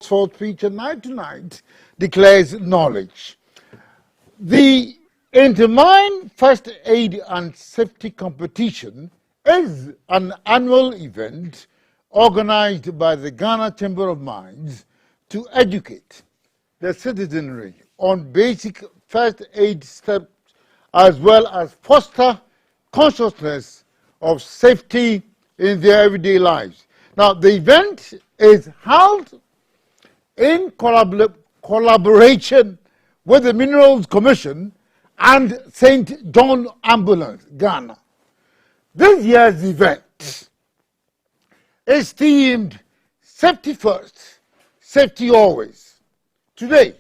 Oxford feature night to night declares knowledge. The Intermine First Aid and Safety Competition is an annual event organized by the Ghana Chamber of Mines to educate the citizenry on basic first aid steps as well as foster consciousness of safety in their everyday lives. Now, the event is held in collaboration with the Minerals Commission and St. John Ambulance, Ghana. This year's event is themed Safety First, Safety Always. Today,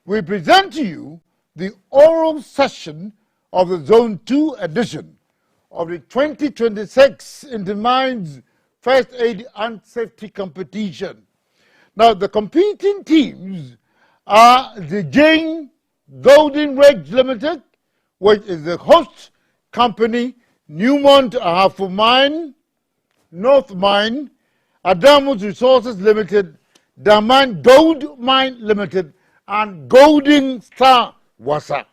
we present to you the oral session of the Zone 2 edition of the 2026 Intermines First Aid and Safety Competition. Now, the competing teams are Zijin Golden Ridge Limited, which is the host company, Newmont Ahafo Mine, North Mine, Adamus Resources Limited, Damang Gold Mine Limited, and Golden Star Wassa.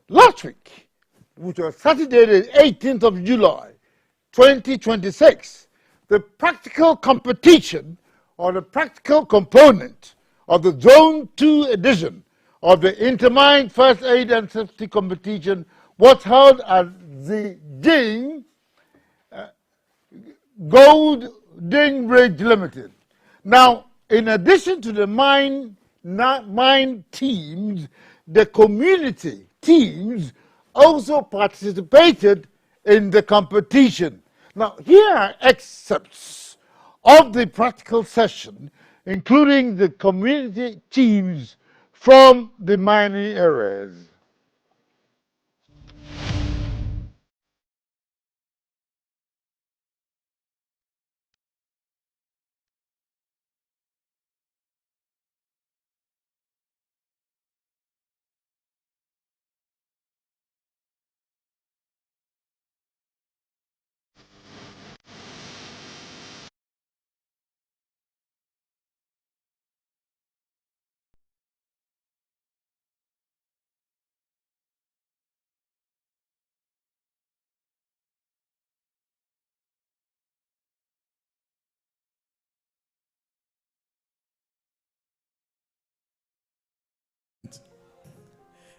Last week, which was Saturday the 18th of July, 2026, the practical competition or the practical component of the Zone 2 edition of the Intermine First Aid and Safety Competition was held at the Zijin Golden Ridge Limited. Now, in addition to the mine teams, the community teams also participated in the competition. Now, here are excerpts of the practical session, including the community teams from the mining areas.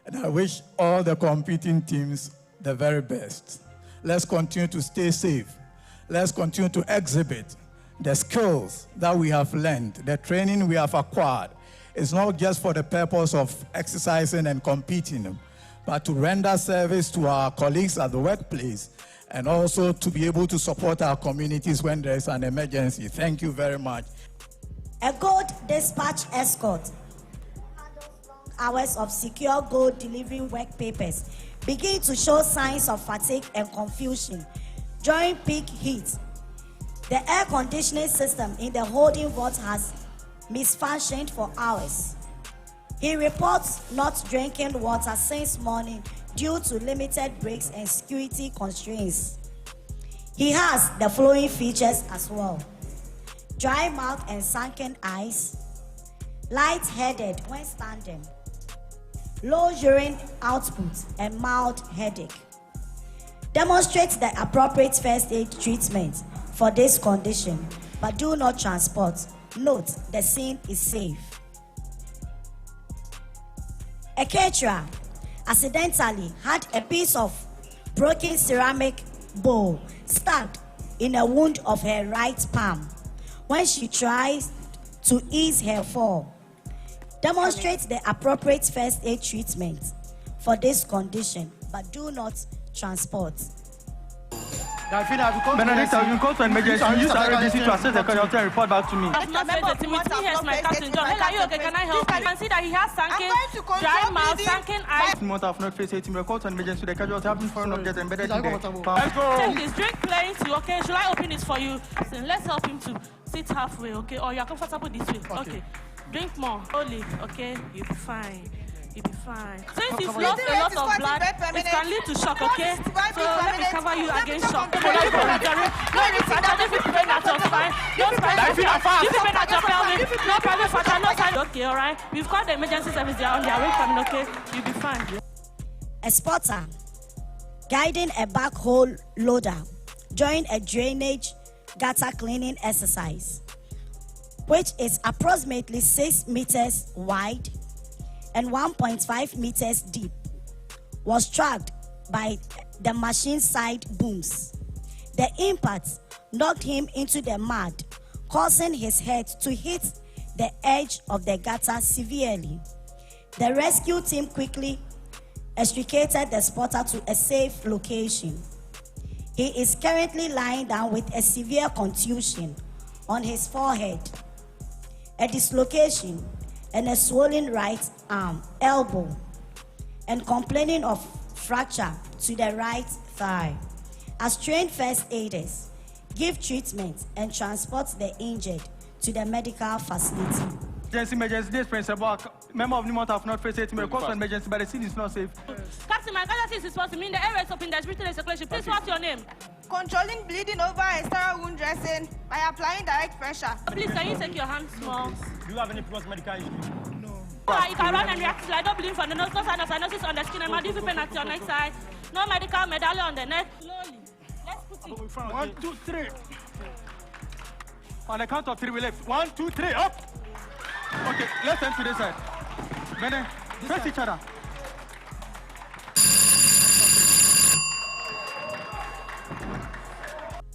And I wish all the competing teams the very best. Let's continue to stay safe. Let's continue to exhibit the skills that we have learned, the training we have acquired. It's not just for the purpose of exercising and competing, but to render service to our colleagues at the workplace and also to be able to support our communities when there is an emergency. Thank you very much. A gold dispatch escort. Hours of secure gold delivery work papers begin to show signs of fatigue and confusion during peak heat. The air conditioning system in the holding vault has misfunctioned for hours. He reports not drinking water since morning due to limited breaks and security constraints. He has the following features as well: dry mouth and sunken eyes, light-headed when standing, low urine output, and mild headache. Demonstrate the appropriate first aid treatment for this condition, but do not transport. Note, the scene is safe. A caterer accidentally had a piece of broken ceramic bowl stuck in a wound of her right palm when she tries to ease her fall. Demonstrate the appropriate first aid treatment for this condition, but do not transport. Benedicta, you can call for emergency. Use our agency to assess the conductor and report back to me. Here's my captain John. Are you okay? Can I help you? You can see that he has sunken, dry mouth, sunken eyes. Newmont have not faced a team. Report to emergency. The casualty have been foreign objects embedded in Let's go. Take this drink plenty, okay? Should I open this for you? Let's help him to sit halfway, okay? Or you are comfortable this way. Okay. Drink more. Only, okay? You'll be fine. You'll be fine. Since you've lost a lot of blood, it can lead to shock, okay? So let me cover you against shock. No, if you pain at your spine, no private fracture. If you pain at your pelvic, no private fracture, no sign. Okay, all right? We've called the emergency service. They are on their way coming, okay? You'll be fine. A spotter guiding a backhoe loader during a drainage gutter cleaning exercise, which is approximately 6 meters wide and 1.5 meters deep, was tracked by the machine side booms. The impact knocked him into the mud, causing his head to hit the edge of the gutter severely. The rescue team quickly extricated the spotter to a safe location. He is currently lying down with a severe contusion on his forehead, a dislocation, and a swollen right arm, elbow, and complaining of fracture to the right thigh. As trained first aiders, give treatment and transport the injured to the medical facility. Emergency, this principal, member of Newmont have not faced it. May cause emergency, but the scene is not safe. Captain, my guidance is supposed to mean the air is open, there's breathing and circulation. Please, what's your name? Controlling bleeding over a sterile wound dressing by applying direct pressure. Please, can you take your hands small? Do you have any previous medical history? No. You can run and react like don't bleed from the nose, no sign of cyanosis on the skin, and if you pain at your neck side. No medical medallion on the neck. Slowly. Let's put it. 1, 2, 3. On the count of 3, we left. 1, 2, 3, up. Okay, let's turn to this side. Then face each other.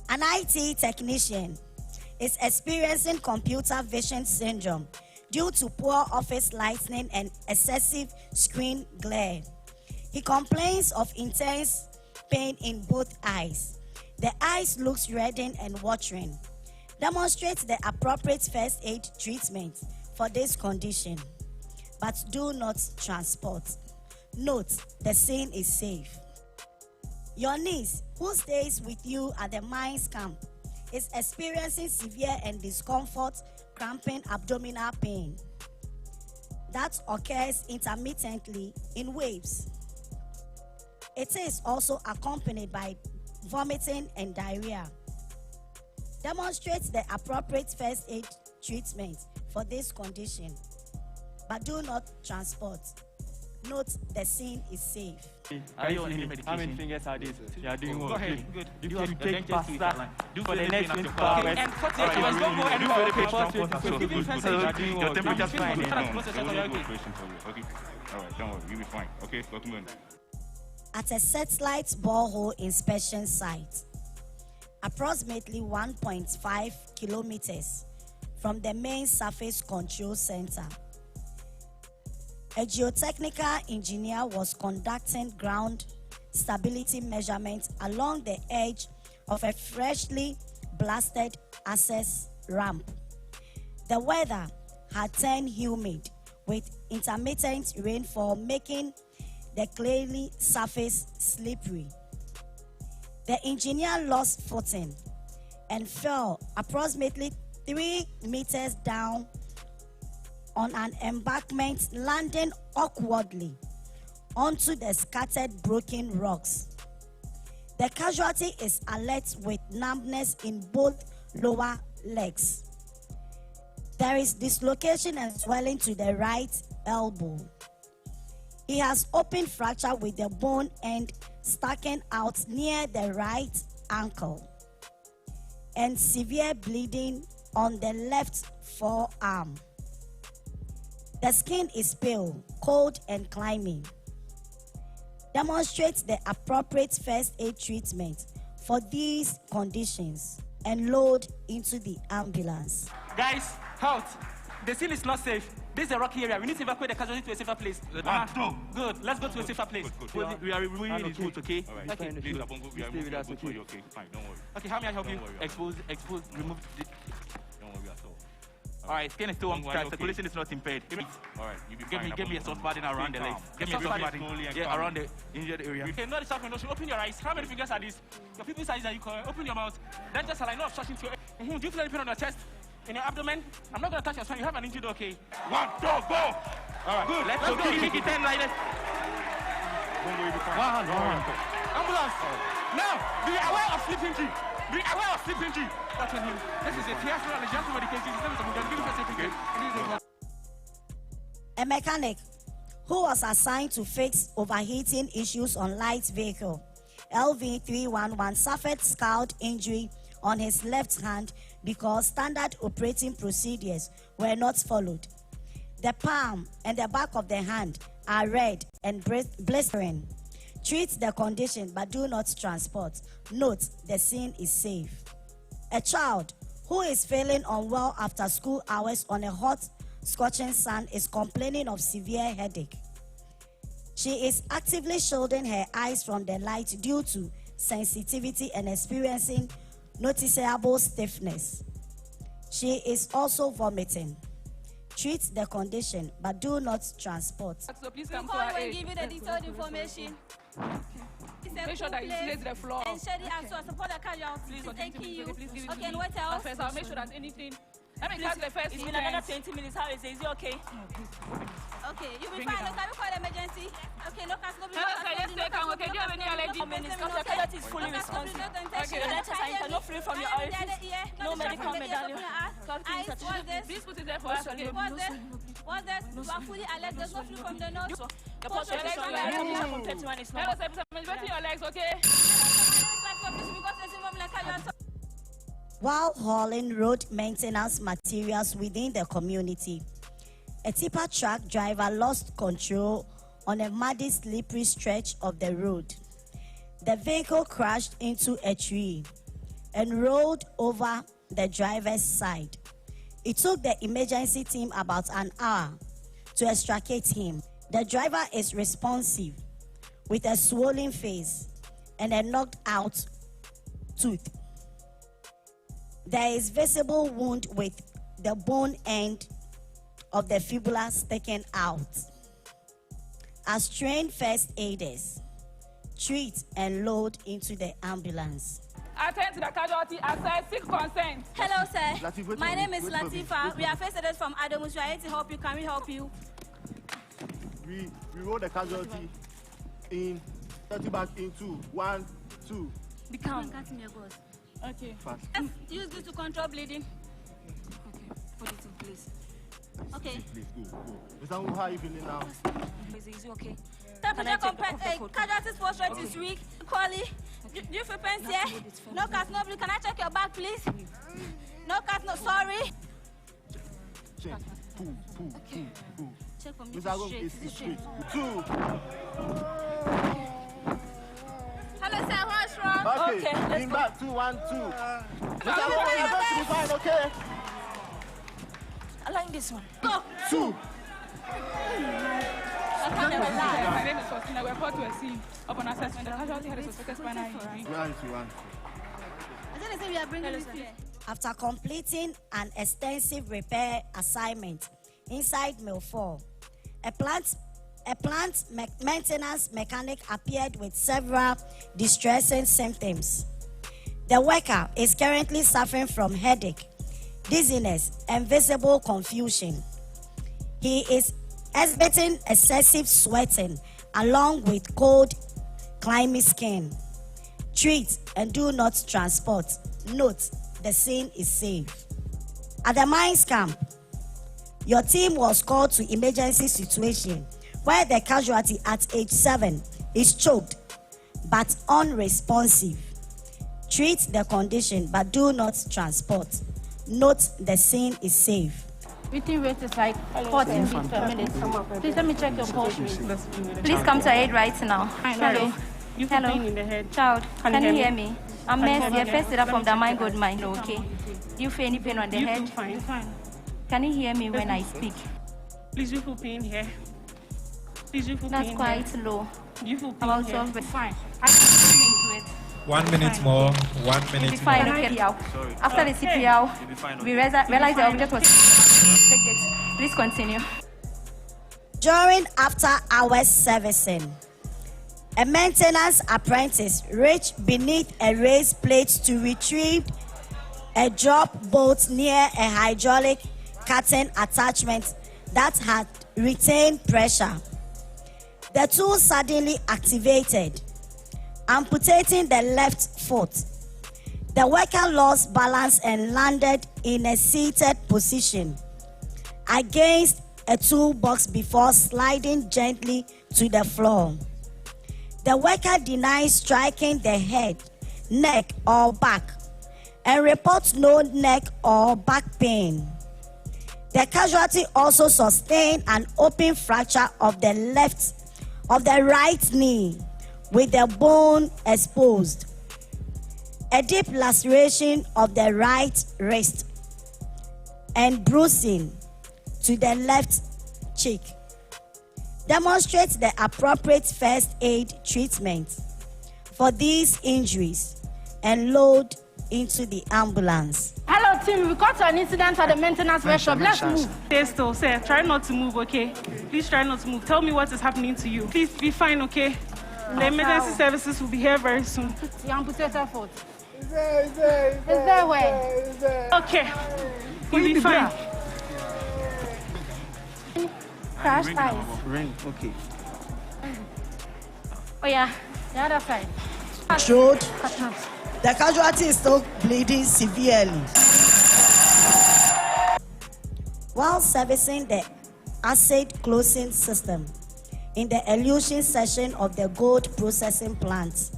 An IT technician is experiencing computer vision syndrome due to poor office lighting and excessive screen glare. He complains of intense pain in both eyes. The eyes looks reddened and watering. Demonstrates the appropriate first aid treatment for this condition, but do not transport. Note, the scene is safe. Your niece, who stays with you at the mines camp, is experiencing severe and discomfort, cramping abdominal pain that occurs intermittently in waves. It is also accompanied by vomiting and diarrhea. Demonstrates the appropriate first aid treatment for this condition, but do not transport. Note, the scene is safe. Are you on any medication? How many fingers are these? You are doing well. Go ahead. Good. You have to take faster for the next 24 hours. And 48 hours, don't go anywhere. Your temperature is fine. Okay. All right, don't worry, you'll be fine. Okay, go to At a satellite borehole inspection site, approximately 1.5 kilometers from the main surface control center, a geotechnical engineer was conducting ground stability measurements along the edge of a freshly blasted access ramp. The weather had turned humid with intermittent rainfall, making the clayey surface slippery. The engineer lost footing and fell approximately 3 meters down on an embankment, landing awkwardly onto the scattered broken rocks. The casualty is alert with numbness in both lower legs. There is dislocation and swelling to the right elbow. He has open fracture with the bone end sticking out near the right ankle and severe bleeding on the left forearm. The skin is pale, cold, and climbing. Demonstrates the appropriate first aid treatment for these conditions and load into the ambulance. Guys, halt. The scene is not safe. This is a rocky area. We need to evacuate the casualty to a safer place. Good. Let's go to a safer place. We are removing his foot, okay? Okay. Please, we are removing your foot for you, okay? Fine, don't worry. Okay, how may I help you? Expose, remove the... Don't worry at all. All right, skin is still on track. Circulation is not impaired. All right, you be fine. Give me a soft padding around the legs. Give me a soft padding. Yeah, around the injured area. Okay, not the soft window. Open your eyes. How many fingers are these? Your pupil size are you calling? Open your mouth. Then just like no obstruction to your... Do you feel any pain on your chest? In your abdomen? I'm not going to touch your spine. You have an injury, okay? 1, 2, go! All right, good. Let's go. Make it 10 like this. Ambulance. Now, be aware of sleeping tree. Be aware of sleeping tree. That's what this is a theatrical and gentle medication. A mechanic who was assigned to fix overheating issues on light vehicle LV311 suffered scald injury on his left hand because standard operating procedures were not followed. The palm and the back of the hand are red and blistering. Treat the condition but do not transport. Note, the scene is safe. A child who is feeling unwell after school hours on a hot, scorching sun is complaining of severe headache. She is actively shielding her eyes from the light due to sensitivity and experiencing noticeable stiffness. She is also vomiting. Treat the condition but do not transport. So please come to our aid. Give you the detailed information. Make sure that you slate the floor. And share the answer. Support the casualties. Please, Thank you. Please give it Okay, and what else? First, I'll make sure that anything. Let me catch the first. It's been another 20 minutes. How is it? Is it okay? Okay, you'll be fine. Can we call emergency? Okay, no cancel. No, yes, they can. Okay, do you have any allergy? Because your credit is fully responsive. Okay, the letters are cannot free from your orifice. No medical medallion. Please put it there for us. What's that? You are fully alert. There's no flu from the nose. The portion is on your legs. Hello, sir. Between your legs, okay? While hauling road maintenance materials within the community, a tipper truck driver lost control on a muddy, slippery stretch of the road. The vehicle crashed into a tree and rolled over the driver's side. It took the emergency team about an hour to extricate him. The driver is responsive with a swollen face and a knocked out tooth. There is visible wound with the bone end of the fibula sticking out. As trained first aiders, treat and load into the ambulance. Attend to the casualty and seek consent. Hello, sir. My name is Latifa. We are first aiders from Adamus. We are here to help you. Can we help you? We roll the casualty in 30 back into 1, 2. Be calm. Okay. Fast. Use this to control bleeding. Okay. Put it in place. Okay. Please go. Mr. How are you feeling now? Is it okay? Temperature casualty's pulse rate is weak. Quality. Do you feel pain here? No cut, no bleed. Can I check your back, please? No cut, no. Sorry. Check. Pull. Check for me. Mr. Straight. 2. Hello, sir. What's wrong? Okay. Lean back. 2, 1, 2. Mr. You're going to be fine, okay? I like this one. Go. 2. My name is Faustina. We're brought to a scene upon assessment. The casualty had a suspected spinal injury. After completing an extensive repair assignment inside Mill 4, a plant maintenance mechanic appeared with several distressing symptoms. The worker is currently suffering from headache, dizziness, and visible confusion. He is exhibiting excessive sweating along with cold, clammy skin. Treat and do not transport. Note, the scene is safe. At the mines camp, your team was called to emergency situation where the casualty at age 7 is choked but unresponsive. Treat the condition but do not transport. Note, the scene is safe. Breathing rate is like 14 beats per minute. Please let me check your pulse rate. Please come to aid right now. Hello. You feel pain in the head. Child, can you hear me? I'm Mercy, a first aider from Damang Gold Mine, okay? Do you feel any pain on the head? Fine. Can you hear me when I speak? Please, you feel pain here. Please, you feel pain here. That's quite low. You feel pain about here. 12, but fine. I can into it. 1 minute more. 1 minute more. Fine, okay. After the CPR, we realized the object was affected. Please continue. During after-hours servicing, a maintenance apprentice reached beneath a raised plate to retrieve a drop bolt near a hydraulic curtain attachment that had retained pressure. The tool suddenly activated, amputating the left foot. The worker lost balance and landed in a seated position against a toolbox before sliding gently to the floor. The worker denies striking the head, neck, or back and reports no neck or back pain. The casualty also sustained an open fracture of the right knee with the bone exposed, a deep laceration of the right wrist, and bruising to the left cheek. Demonstrates the appropriate first aid treatment for these injuries and load into the ambulance. Hello team, we got an incident at the maintenance workshop. Let's move. Stay still, sir. Try not to move, okay? Please try not to move. Tell me what is happening to you. Please be fine, okay? The emergency services will be here very soon. The amputator foot. Is there way? Okay. You'll be fine. Crash tires. Ring, okay. Oh yeah, the other side. Showed the casualty is still bleeding severely. While servicing the acid closing system in the elution section of the gold processing plant,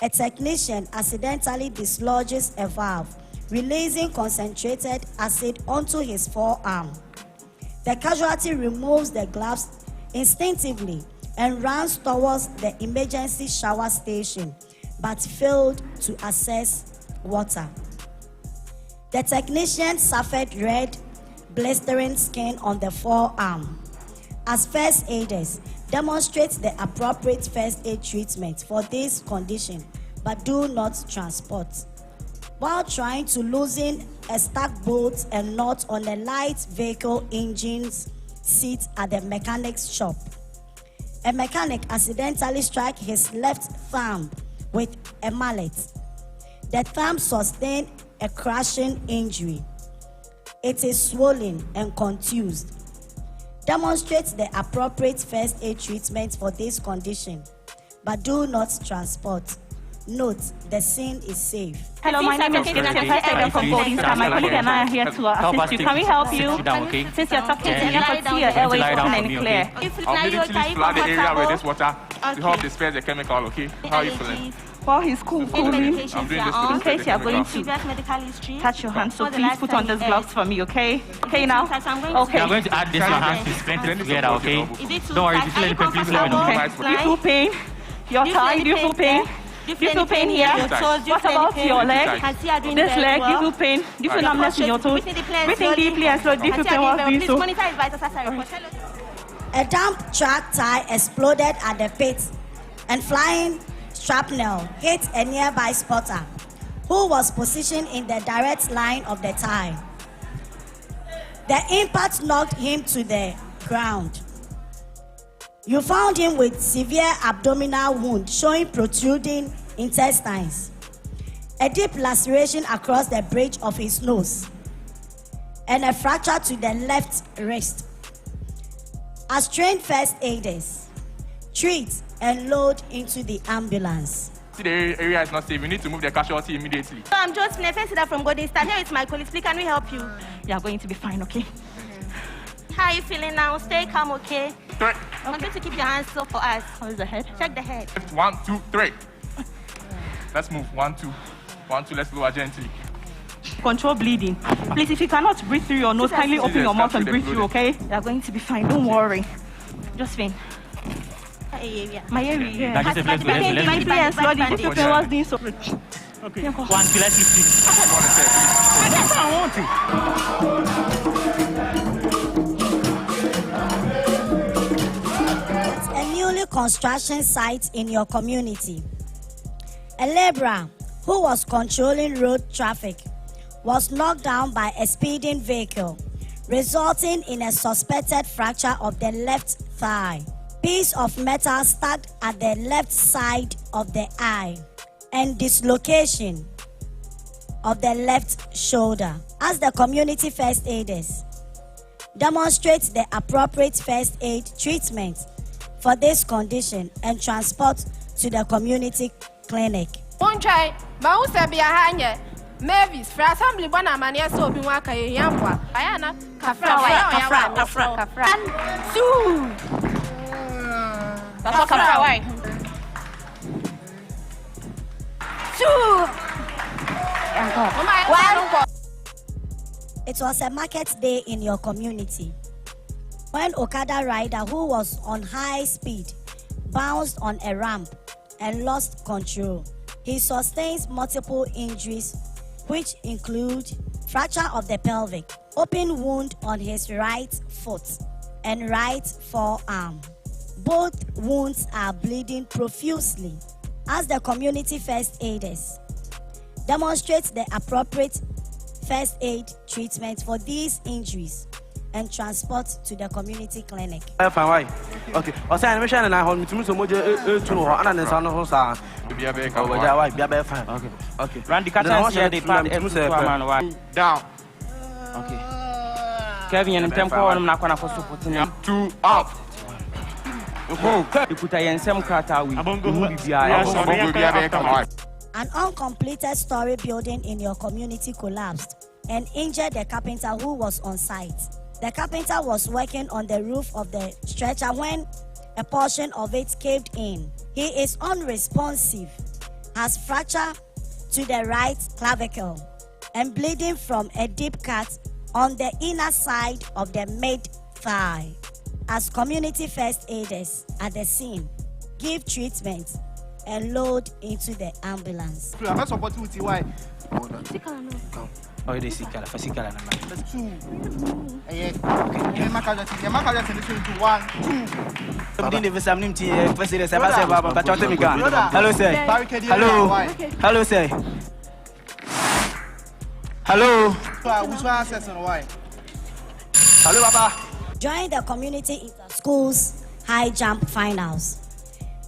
a technician accidentally dislodges a valve, releasing concentrated acid onto his forearm. The casualty removes the gloves instinctively and runs towards the emergency shower station, but failed to access water. The technician suffered red, blistering skin on the forearm. As first aiders, demonstrate the appropriate first aid treatment for this condition, but do not transport. While trying to loosen a stuck bolt and nut on a light vehicle engine's seat at the mechanic's shop, a mechanic accidentally struck his left thumb with a mallet. The thumb sustained a crushing injury. It is swollen and contused. Demonstrates the appropriate first aid treatment for this condition, but do not transport. Note, the scene is safe. Hello, my name is Christian. I'm from Golden Star. My colleague and I are here to assist you. Can we help you? Since you're talking to me, I can see your airway is open and clear. I'll need you to flood the area with this water to help disperse the chemical, okay? How are you feeling? Well, he's cool, cooling. I'm doing this In case you are going to touch your hands, so please put on these gloves for me, okay? Okay now? Okay. I'm going to add this to your hands to strengthen together, okay? Don't worry, if you feel any pain, please let me know. Do you feel pain? Your thigh, do you feel pain? Do you feel pain here? What about your leg? This leg, do you feel pain? Do you feel numbness in your toes? Breathing deeply and slowly. Do you feel pain while doing so? A dump truck tire exploded at the pit, and flying shrapnel hit a nearby spotter who was positioned in the direct line of the tire. The impact knocked him to the ground. You found him with severe abdominal wound showing protruding intestines, a deep laceration across the bridge of his nose, and a fracture to the left wrist. As trained first aiders, treat and load into the ambulance. See, the area is not safe. We need to move the casualty immediately. So I'm just from Golden Star. Here is my colleague. Please, can we help you? You are going to be fine, okay? How are you feeling now? Stay calm, okay? 3. I want you to keep your hands still for us. How is the head? Check the head. 1, 2, 3. Let's move. 1, 2. 1, 2. Let's lower gently. Control bleeding. Please, if you cannot breathe through your nose, kindly open your mouth and breathe through, okay? You are going to be fine. Don't worry. Just faint. My area. Yeah. That is a place to let's play and slowly. If your pain was doing so. Okay. 1, 2. Let's lift it. I want At a newly construction site in your community, a laborer who was controlling road traffic was knocked down by a speeding vehicle, resulting in a suspected fracture of the left thigh. Piece of metal stuck at the left side of the eye and dislocation of the left shoulder. As the community first aiders, demonstrate the appropriate first aid treatment for this condition and transport to the community clinic. Mavis, for assembly, Bona Mania, so be waka yampa. Ayana, Kafra. It was a market day in your community when Okada rider who was on high speed bounced on a ramp and lost control. He sustains multiple injuries, which include fracture of the pelvic, open wound on his right foot and right forearm. Both wounds are bleeding profusely. As the community first aiders, demonstrate the appropriate first aid treatment for these injuries and transport to the community clinic. Okay. Randy, down. Okay. Kevin and Tempo, I'm not going to support him. 2 up. An uncompleted story building in your community collapsed and injured the carpenter who was on site. The carpenter was working on the roof of the structure when a portion of it caved in. He is unresponsive, has fracture to the right clavicle, and bleeding from a deep cut on the inner side of the mid-thigh. As community first aiders at the scene, give treatment and load into the ambulance. Oh, they see color, see color. That's 2. Okay. Hello, sir. Hello, sir. Hello. Hello, Papa. Join the community inter-schools high jump finals.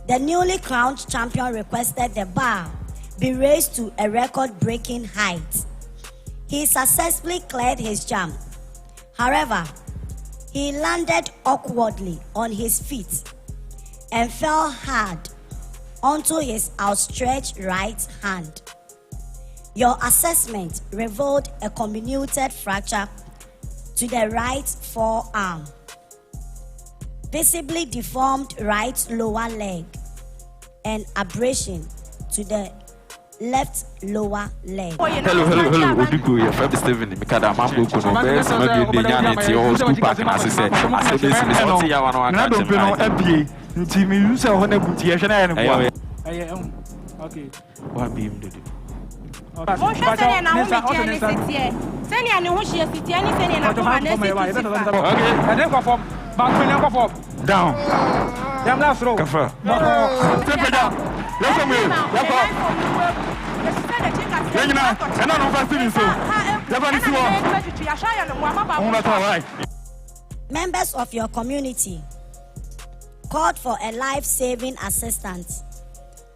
The newly crowned champion requested the bar be raised to a record-breaking height. He successfully cleared his jump. However, he landed awkwardly on his feet and fell hard onto his outstretched right hand. Your assessment revealed a comminuted fracture to the right forearm, visibly deformed right lower leg, and abrasion to the left lower leg. Hello. Obiku, your friend Steven. Mikada mambo kuno. Best maybe the nyane ti o school park na se. Ase base ni oti ya wano aka. Na don pe no MBA. Nti mi use ho na buti ye hwe na ye no boa. Okay. Wa bi im dodo. Mo hwe se na wo mi tie ni sitie. Se ni ani ho hye sitie ni se ni na ko ma na sitie. Okay. And then go from back when go from down. Dem na throw. Kafa. Step down. Let's go. Let's go. Members of your community called for a life-saving assistance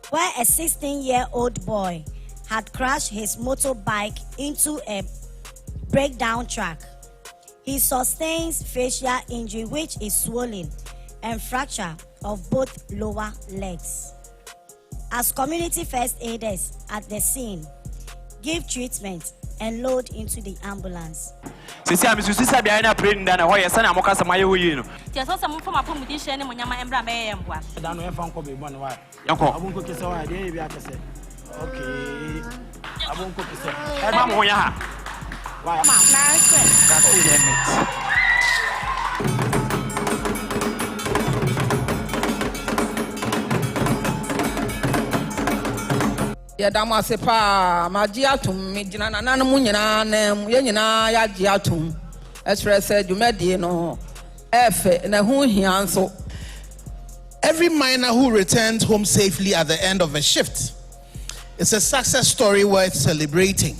where a 16-year-old boy had crashed his motorbike into a breakdown track. He sustains facial injury which is swollen and fracture of both lower legs. As community first aiders at the scene, give treatment and load into the ambulance. Sisi amisusi bia na praying dana ho yesa na moka samaye wo yi no. Ti so some from apomudi ne monyama embra be yemboa. Da no yemfa nko be bo no wa. Yanko. Abunko kese wa de bi akese. Okay. Abunko kese. E ba mo ya ha. Wa. Na se. That's it. Yadama sepa magiatum midina nana munyina nem yenyina ya giatum express dwumadi no efe na hu hianso. Every miner who returns home safely at the end of a shift is a success story worth celebrating.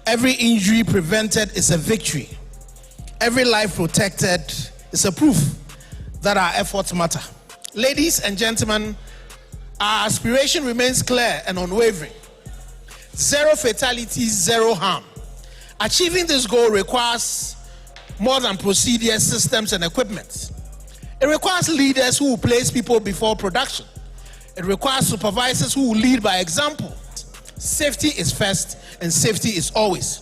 Every injury prevented is a victory. Every life protected is a proof that our efforts matter. Ladies and gentlemen, our aspiration remains clear and unwavering. 0 fatalities, 0 harm. Achieving this goal requires more than procedures, systems, and equipment. It requires leaders who will place people before production. It requires supervisors who will lead by example. Safety is first, and safety is always.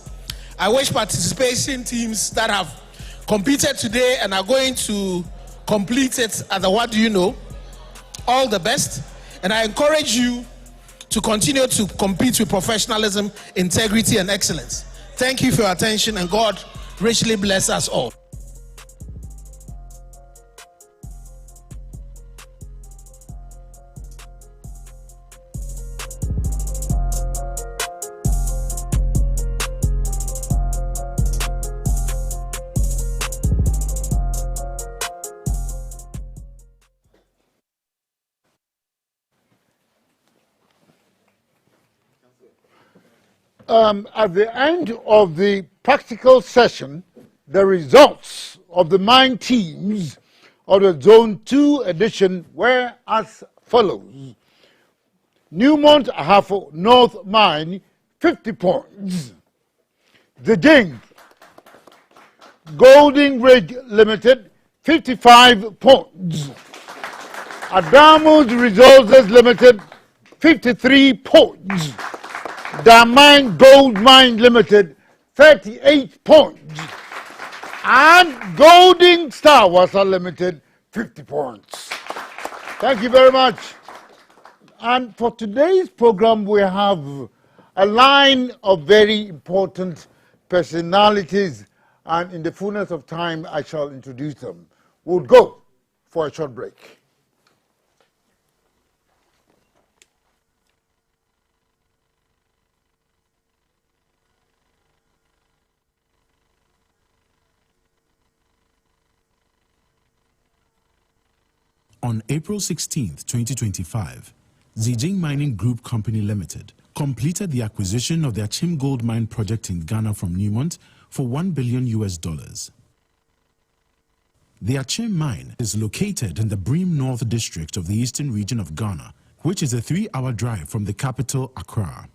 I wish participation teams that have competed today and are going to complete it at the What Do You Know, all the best. And I encourage you to continue to compete with professionalism, integrity, and excellence. Thank you for your attention, and God richly bless us all. At the end of the practical session, the results of the mine teams of the Zone 2 edition were as follows. Newmont Ahafo North Mine, 50 points. Zijin Golden Ridge Limited, 55 points. Adamus Resources Limited, 53 points. Damang Gold Mine Limited, 38 points. And Golden Star Wassa Limited, 50 points. Thank you very much. And for today's program, we have a line of very important personalities, and in the fullness of time, I shall introduce them. We'll go for a short break. On April 16, 2025, Zijin Mining Group Company Limited completed the acquisition of the Achim Gold Mine project in Ghana from Newmont for $1 billion. The Achim Mine is located in the Bream North district of the eastern region of Ghana, which is a 3-hour drive from the capital, Accra.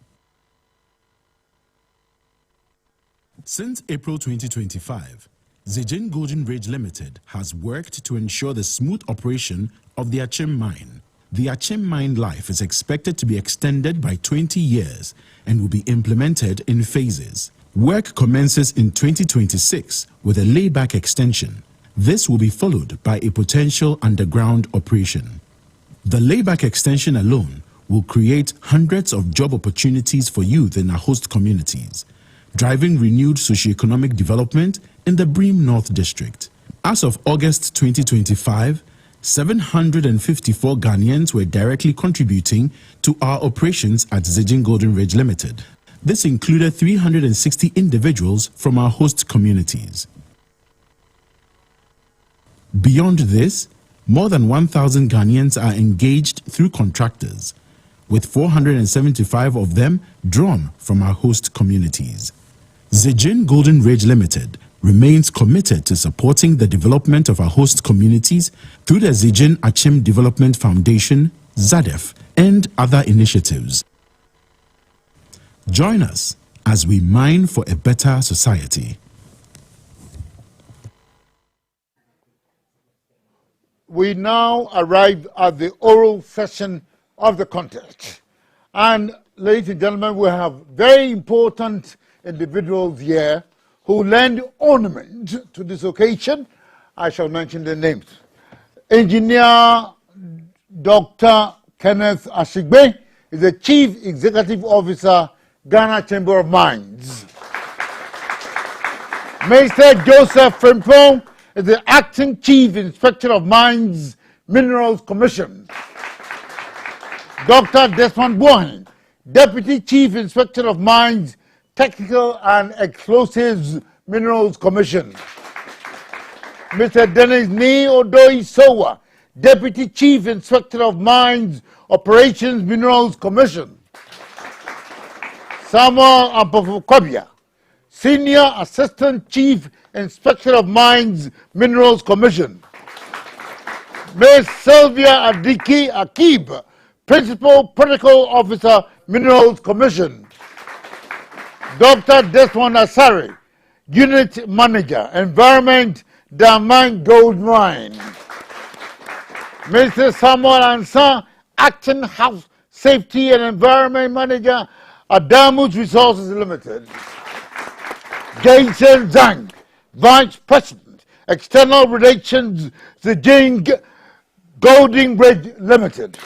Since April 2025, Zijin Golden Ridge Limited has worked to ensure the smooth operation of the Achim Mine. The Achim Mine life is expected to be extended by 20 years and will be implemented in phases. Work commences in 2026 with a layback extension. This will be followed by a potential underground operation. The layback extension alone will create hundreds of job opportunities for youth in our host communities, driving renewed socioeconomic development in the Bream North District. As of August 2025, 754 Ghanaians were directly contributing to our operations at Zijin Golden Ridge Limited. This included 360 individuals from our host communities. Beyond this, more than 1,000 Ghanaians are engaged through contractors, with 475 of them drawn from our host communities. Zijin Golden Ridge Limited remains committed to supporting the development of our host communities through the Zijin Achim Development Foundation, ZADEF, and other initiatives. Join us as we mine for a better society. We now arrive at the oral session of the contest. And ladies and gentlemen, we have very important individuals here who lend ornament to this occasion. I shall mention their names. Engineer Dr. Kenneth Ashigbe is the Chief Executive Officer, Ghana Chamber of Mines. Mr. Joseph Frimpong is the Acting Chief Inspector of Mines, Minerals Commission. Dr. Desmond Bowen, Deputy Chief Inspector of Mines, Technical and Explosives Minerals Commission. Mr. Dennis Ni Odoi Sowa, Deputy Chief Inspector of Mines, Operations Minerals Commission. Samuel Ampofokobia, Senior Assistant Chief Inspector of Mines, Minerals Commission. Ms. Sylvia Adiki Akib, Principal Protocol Officer, Minerals Commission. Dr. Desmond Asari, Unit Manager, Environment, Damang Gold Mine. Mr. Samuel Ansa, Acting House Safety and Environment Manager, Adamus Resources Limited. Jason Zhang, Vice President, External Relations, Zijin Golden Bridge Limited.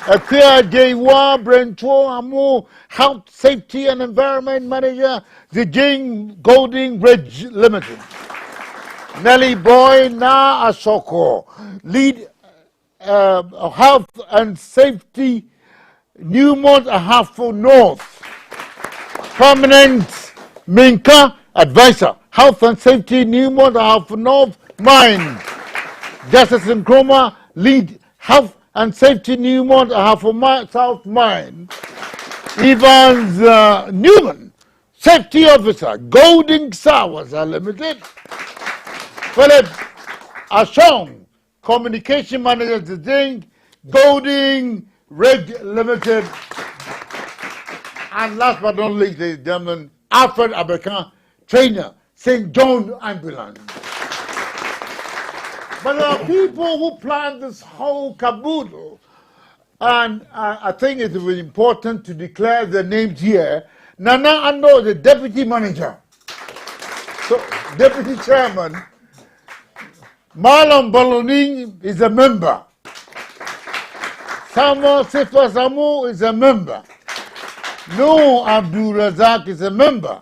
Akira Jewa Brento Amu, Health Safety and Environment Manager, Zijin Golden Bridge Limited. Nelly Boy Na Asoko, Lead Health and Safety, Newmont Ahafo North. Permanent Minka Advisor, Health and Safety, Newmont Ahafo North Mine. Justice Nkrumah, Lead Health and Safety, Newmont Ahafo South Mine. Evans Newman, Safety Officer, Golden Sowers Limited. Philip Ashong, Communication Manager, Zijin Golden Ridge Limited. And last but not least, ladies and gentlemen, Alfred Abekan, Trainer, St. John Ambulance. But there are people who planned this whole caboodle, and I think it's very important to declare their names here. Nana Ando, the Deputy Manager, so Deputy Chairman. Marlon Baloni is a member. Samuel Sifa Samu is a member. No Abdul Razak is a member.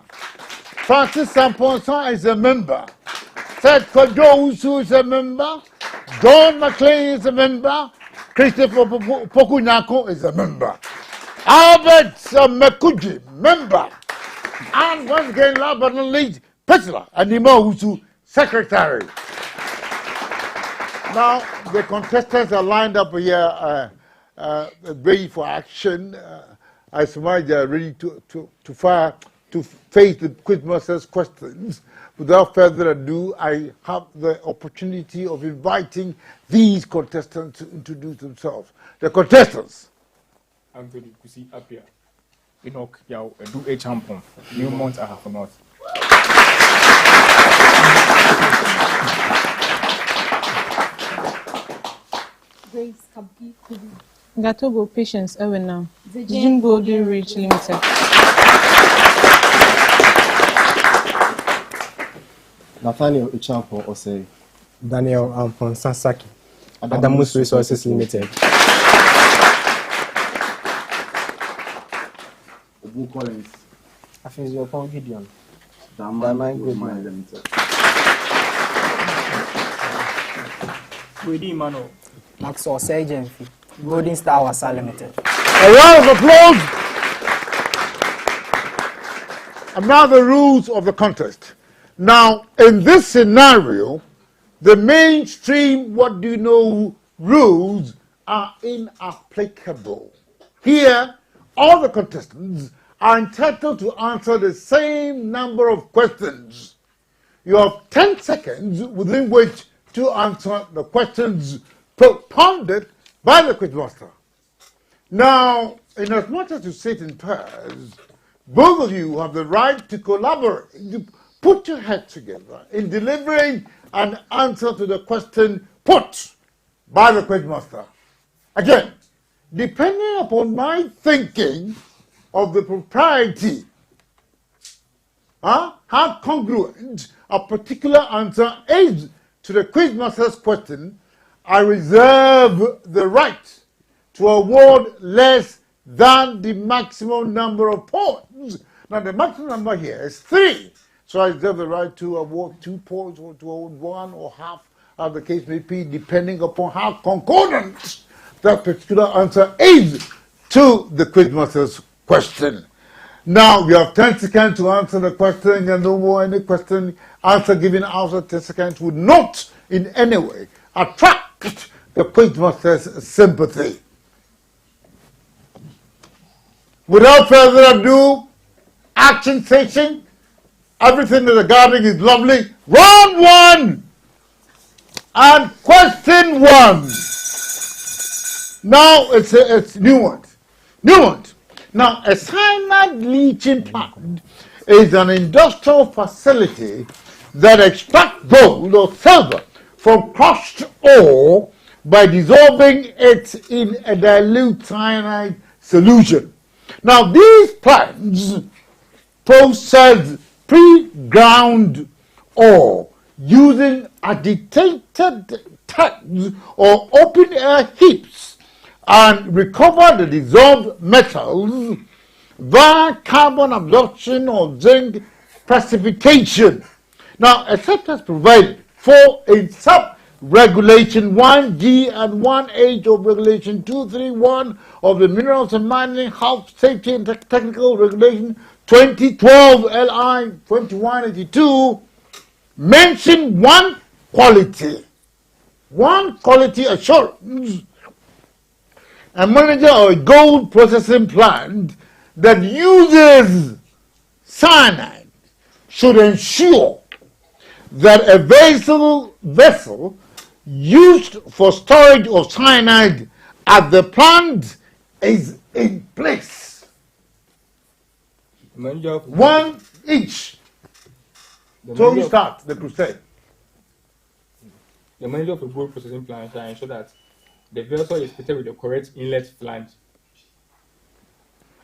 Francis Samponson is a member. Seth Kojo Usu is a member. John McLean is a member. Christopher Pokunyako is a member. Albert Mekuji, member. And once again, last but not least, Petla Anima Usu, Secretary. Now, the contestants are lined up here, ready for action. I surmise they are ready to face the Quizmaster's questions. Without further ado, I have the opportunity of inviting these contestants to introduce themselves. The contestants. Anthony Kusi Apia, Enoch Yao, Edu A Champon, Newmont Ahafo North. Grace Kabi Kudu. Gatogo Patience Ewena. Zijin Golden Ridge Limited. Nathaniel Ichampo Osei. Daniel Ampon Sasaki. Adamus Resources Limited. Obu Collins. Afizio Pong Gideon. Damang Gold Mine Limited. Wedi Mano. Maxwell Zijin Golden Star Wassa Limited. A round of applause. And now the rules of the contest. Now, in this scenario, the mainstream what do you know rules are inapplicable. Here, all the contestants are entitled to answer the same number of questions. You have 10 seconds within which to answer the questions propounded by the Quizmaster. Now, in as much as you sit in pairs, both of you have the right to collaborate, to put your heads together in delivering an answer to the question put by the Quizmaster. Again, depending upon my thinking of the propriety, how congruent a particular answer is to the Quizmaster's question, I reserve the right to award less than the maximum number of points. Now, the maximum number here is 3. So I reserve the right to award 2 points or to award 1 or half, as the case may be, depending upon how concordant that particular answer is to the Quizmaster's question. Now, you have 10 seconds to answer the question, and no more any question. Answer given after 10 seconds would not in any way attract the Quizmaster's sympathy. Without further ado, action session. Everything in the garden is lovely. Round 1 and question 1. Now it's Newmont. Now, a cyanide leaching plant is an industrial facility that extracts gold or silver from crushed ore by dissolving it in a dilute cyanide solution. Now, these plants process pre-ground ore using agitated tanks or open-air heaps and recover the dissolved metals via carbon absorption or zinc precipitation. Now, except as provided for in sub-regulation 1G and 1H of regulation 231 of the Minerals and Mining Health Safety and Technical Regulation 2012 LI 2182, mention one quality assurance. A manager of a gold processing plant that uses cyanide should ensure that a vessel used for storage of cyanide at the plant is in place. One each. So we start the crusade. The manager of a gold processing plant shall ensure that the vessel is fitted with the correct inlet flange.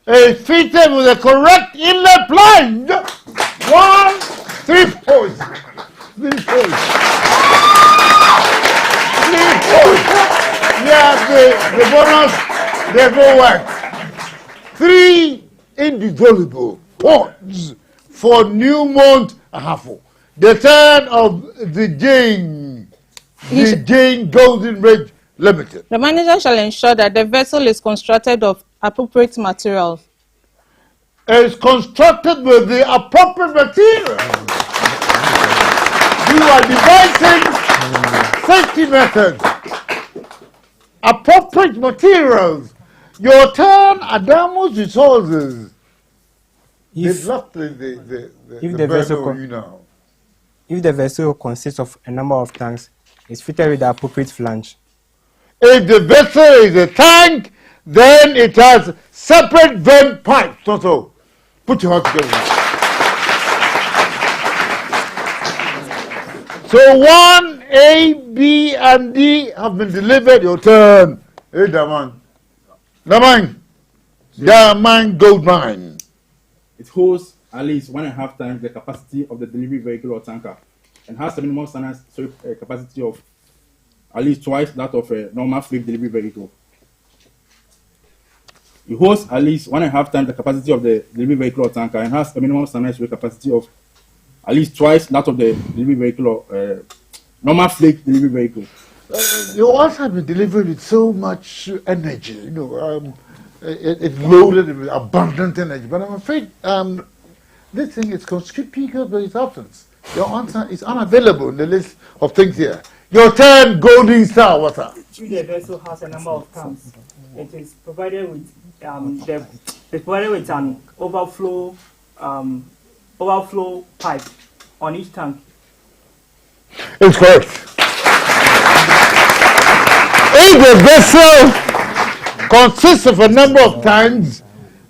Is fitted with the correct inlet flange. 3 points. 3 points. 3 points. Yeah, the bonus, they go work. 3 indissoluble points for Newmont Ahafo. The turn of the Zijin Golden Ridge Limited. The manager shall ensure that the vessel is constructed of appropriate materials. Is constructed with the appropriate material. You are devising safety methods. Appropriate materials. Your turn, Adamus resources. If the vessel consists of a number of tanks, it's fitted with the appropriate flange. If the vessel is a tank, then it has separate vent pipes. So, put your hands together. So 1, A, B, and D have been delivered. Your turn. Hey, Damang. Damang Gold Mine. It holds at least 1.5 times the capacity of the delivery vehicle or tanker, and has a minimum standard capacity of at least twice that of a normal freight delivery vehicle. It holds at least 1.5 times the capacity of the delivery vehicle or tanker, and has a minimum standard capacity of at least twice that of the delivery vehicle or normal freight delivery vehicle. You also have been delivered with so much energy, it's loaded with abundant energy. But I'm afraid this thing is conspicuous by its absence. Your answer is unavailable in the list of things here. Your turn, Golden Star, Wassa. If the vessel has a number of tanks, it is provided with an overflow pipe on each tank. It's correct. If the vessel consists of a number of tanks,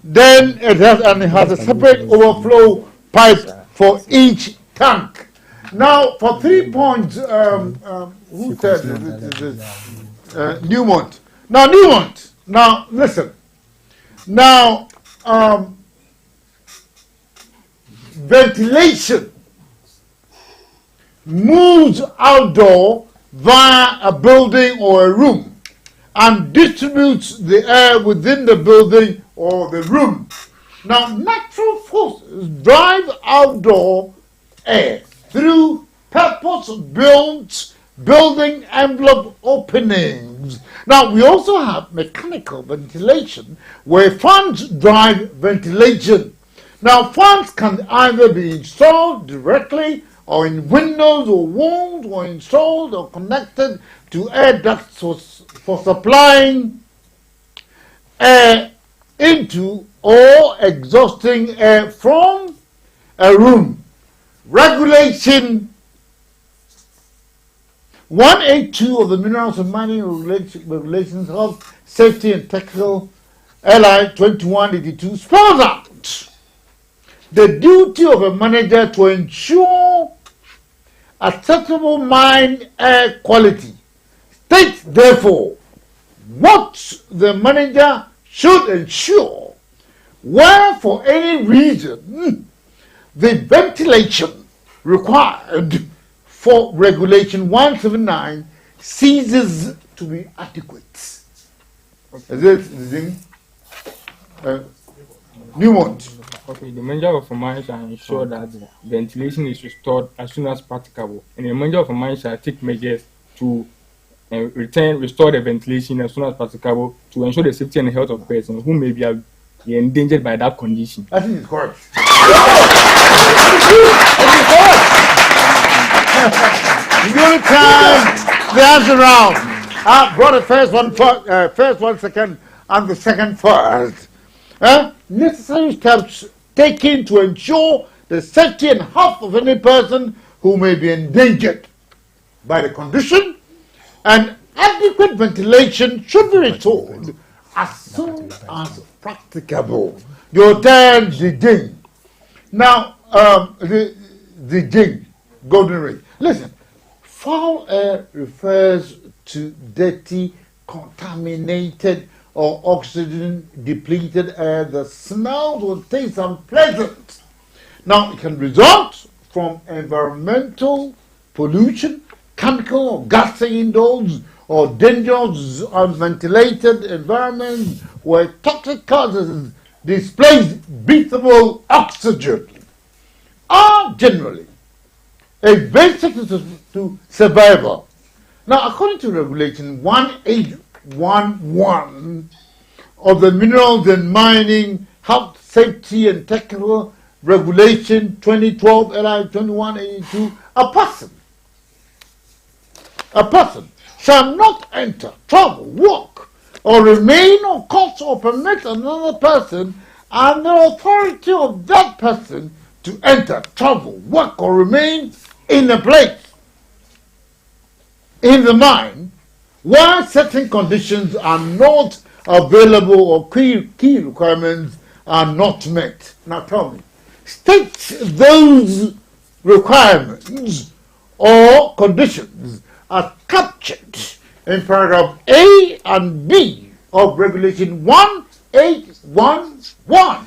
then it has a separate overflow pipe for each tank. Now, for 3 points, who said Newmont? Now, Newmont. Now, listen. Now, ventilation moves outdoor via a building or a room and distributes the air within the building or the room. Now, natural forces drive outdoor air through purpose-built building envelope openings. Now, we also have mechanical ventilation where fans drive ventilation. Now, fans can either be installed directly or in windows or walls, or installed or connected to air ducts for supplying air into or exhausting air from a room. Regulation 182 of the Minerals and Mining Regulations Health Safety and Technical LI 2182 spells out the duty of a manager to ensure acceptable mine air quality. States, therefore, what the manager should ensure where for any reason the ventilation required for Regulation 179 ceases to be adequate. Is it Zijin? Newmont. Okay, the manager of a mine shall ensure that ventilation is restored as soon as practicable, and the manager of a mine shall take measures to restore the ventilation as soon as practicable to ensure the safety and health of persons who may be endangered by that condition. I think it's correct. Good time. The answer round. I brought the first one second, and the second first. Necessary steps taken to ensure the safety and health of any person who may be endangered by the condition, and adequate ventilation should be restored as soon as practicable. Your turn, Zijin. Now, Zijin, golden ray. Listen, foul air refers to dirty, contaminated, or oxygen depleted air that smells or tastes unpleasant. Now, it can result from environmental pollution, chemical or gas indoors, or dangerous unventilated environments where toxic causes displace breathable oxygen are generally a basic to survival. Now, according to Regulation 1811 of the Minerals and Mining Health, Safety and Technical Regulation 2012 LI 2182, a person shall not enter, travel, walk, or remain or cause or permit another person and the authority of that person to enter, travel, work, or remain in a place in the mine where certain conditions are not available or key requirements are not met. Now tell me, state those requirements or conditions are captured in paragraph A and B of Regulation 1811.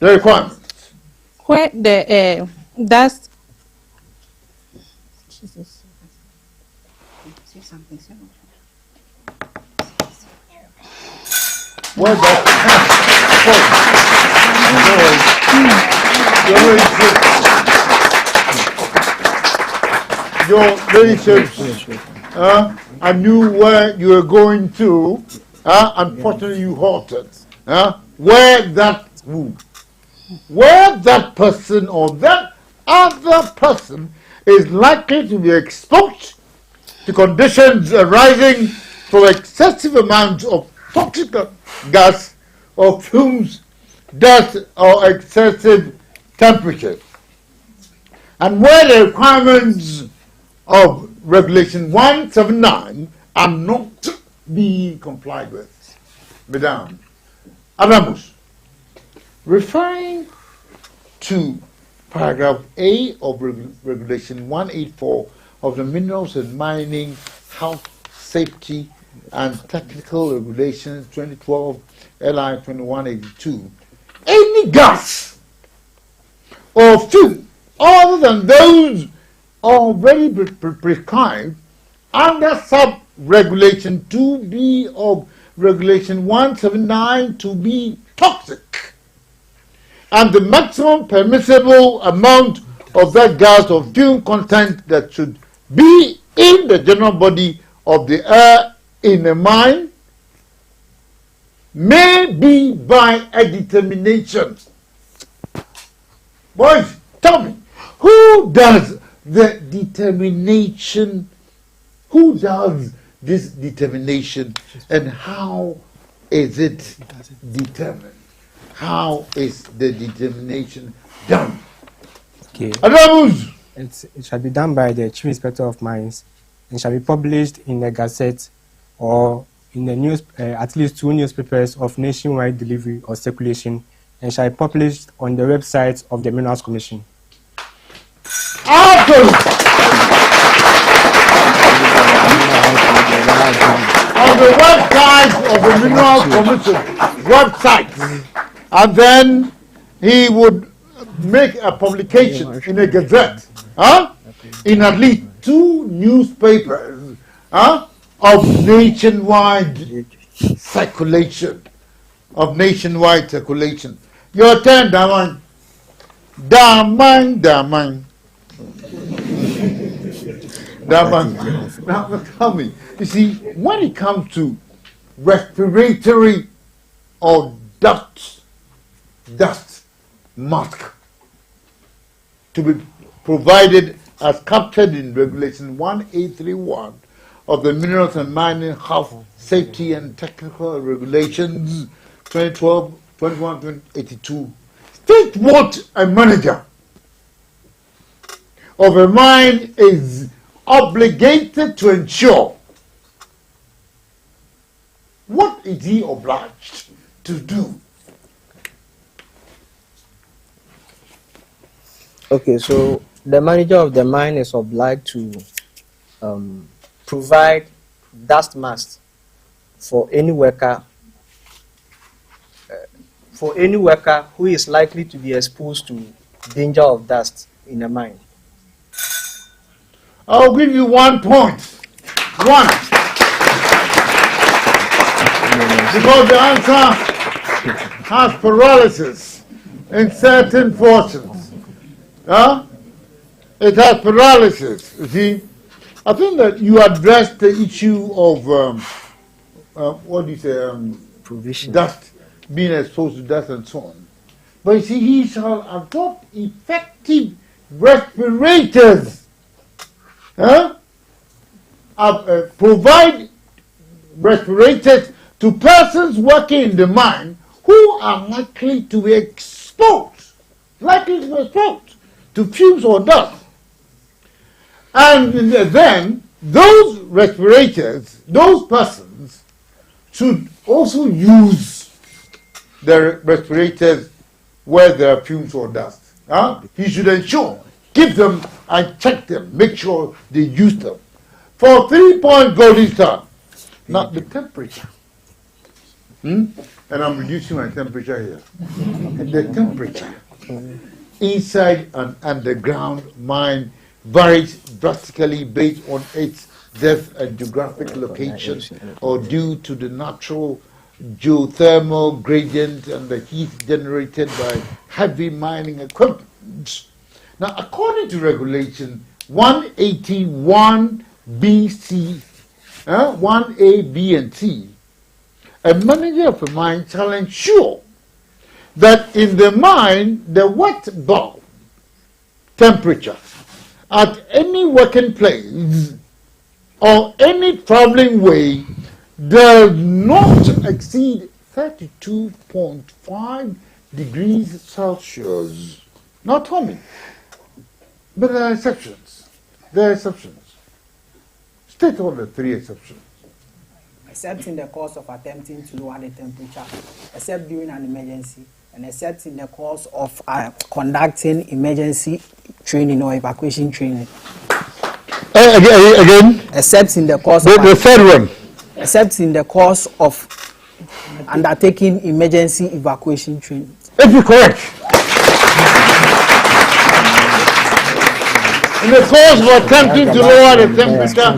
The requirements. Where the dust. Jesus. Where's that? Your ladyship, I knew where you were going to. Unfortunately, you halted. Where that person or that other person is likely to be exposed to conditions arising from excessive amounts of toxic gas or fumes, dust, or excessive temperature. And where the requirements of Regulation 179 are not being complied with. Madam, Adamus, referring to paragraph A of Regulation 184 of the Minerals and Mining Health, Safety and Technical Regulations 2012 LI 2182, any gas or fuel other than those already prescribed under sub-regulation 2B of Regulation 179 to be toxic, and the maximum permissible amount of that gas or fuel content that should be in the general body of the air in a mine may be by a determination. Boys, tell me, who does the determination? Who does this determination, and how is it determined? How is the determination done? Okay. Adamus! It shall be done by the Chief Inspector of Mines and shall be published in the Gazette or in the news, at least 2 newspapers of nationwide delivery or circulation, and shall be published on the website of the Minerals Commission. On the website of the Minerals Commission website, and then he would make a publication in a gazette, in at least 2 newspapers, of nationwide circulation. Your turn, Damang. Damang. Now tell me, you see, when it comes to respiratory or dust mask to be provided as captured in Regulation 1831 of the Minerals and Mining Health, Safety and Technical Regulations 2012-21-82, state what a manager of a mine is obligated to ensure. What is he obliged to do? Okay, so the manager of the mine is obliged to provide dust masks for any worker who is likely to be exposed to danger of dust in a mine. I'll give you 1 point. 1. Because the answer has paralysis in certain portions. It has paralysis. You see, I think that you addressed the issue of what do you say? Provision. Dust, being exposed to dust and so on. But you see, he shall adopt effective respirators. Provide respirators to persons working in the mine who are likely to be exposed to fumes or dust. And then those respirators, those persons, should also use the respirators where there are fumes or dust. He should ensure, give them and check them, make sure they use them. For 3-point golden star, not the temperature. And I'm reducing my temperature here. The temperature inside an underground mine varies drastically based on its depth and geographic location, or due to the natural geothermal gradient and the heat generated by heavy mining equipment. Now, according to Regulation 181 BC, 1A, B, and C, a manager of a mine shall ensure that in the mine the wet bulb temperature at any working place or any traveling way does not exceed 32.5 degrees Celsius. Not Tommy, but there are exceptions. State all the 3 exceptions. Except in the course of attempting to lower the temperature, except during an emergency, and except in the course of conducting emergency training or evacuation training. Again? Except in the course of... The third one. Except in the course of undertaking emergency evacuation training. If you're correct. In the course of attempting to lower the temperature,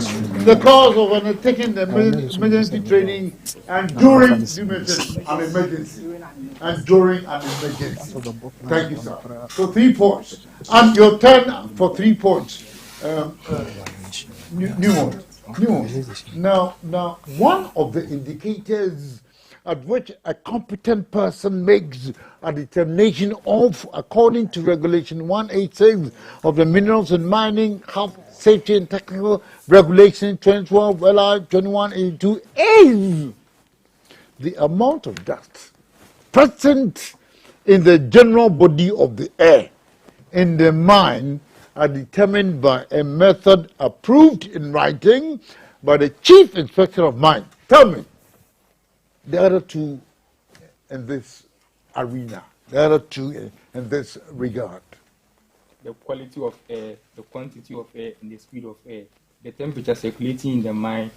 the cause of undertaking the emergency training, and during an emergency. Thank you, sir. For 3 points. And your turn for 3 points. Newmont. Now, one of the indicators at which a competent person makes a determination of, according to Regulation 186 of the Minerals and Mining Health, Safety and Technical Regulation 2012 LI 2182, is the amount of dust present in the general body of the air in the mine are determined by a method approved in writing by the Chief Inspector of Mine. Tell me, the other two in this arena, the other two in this regard? The quality of air, the quantity of air, and the speed of air. The temperature circulating in the mine,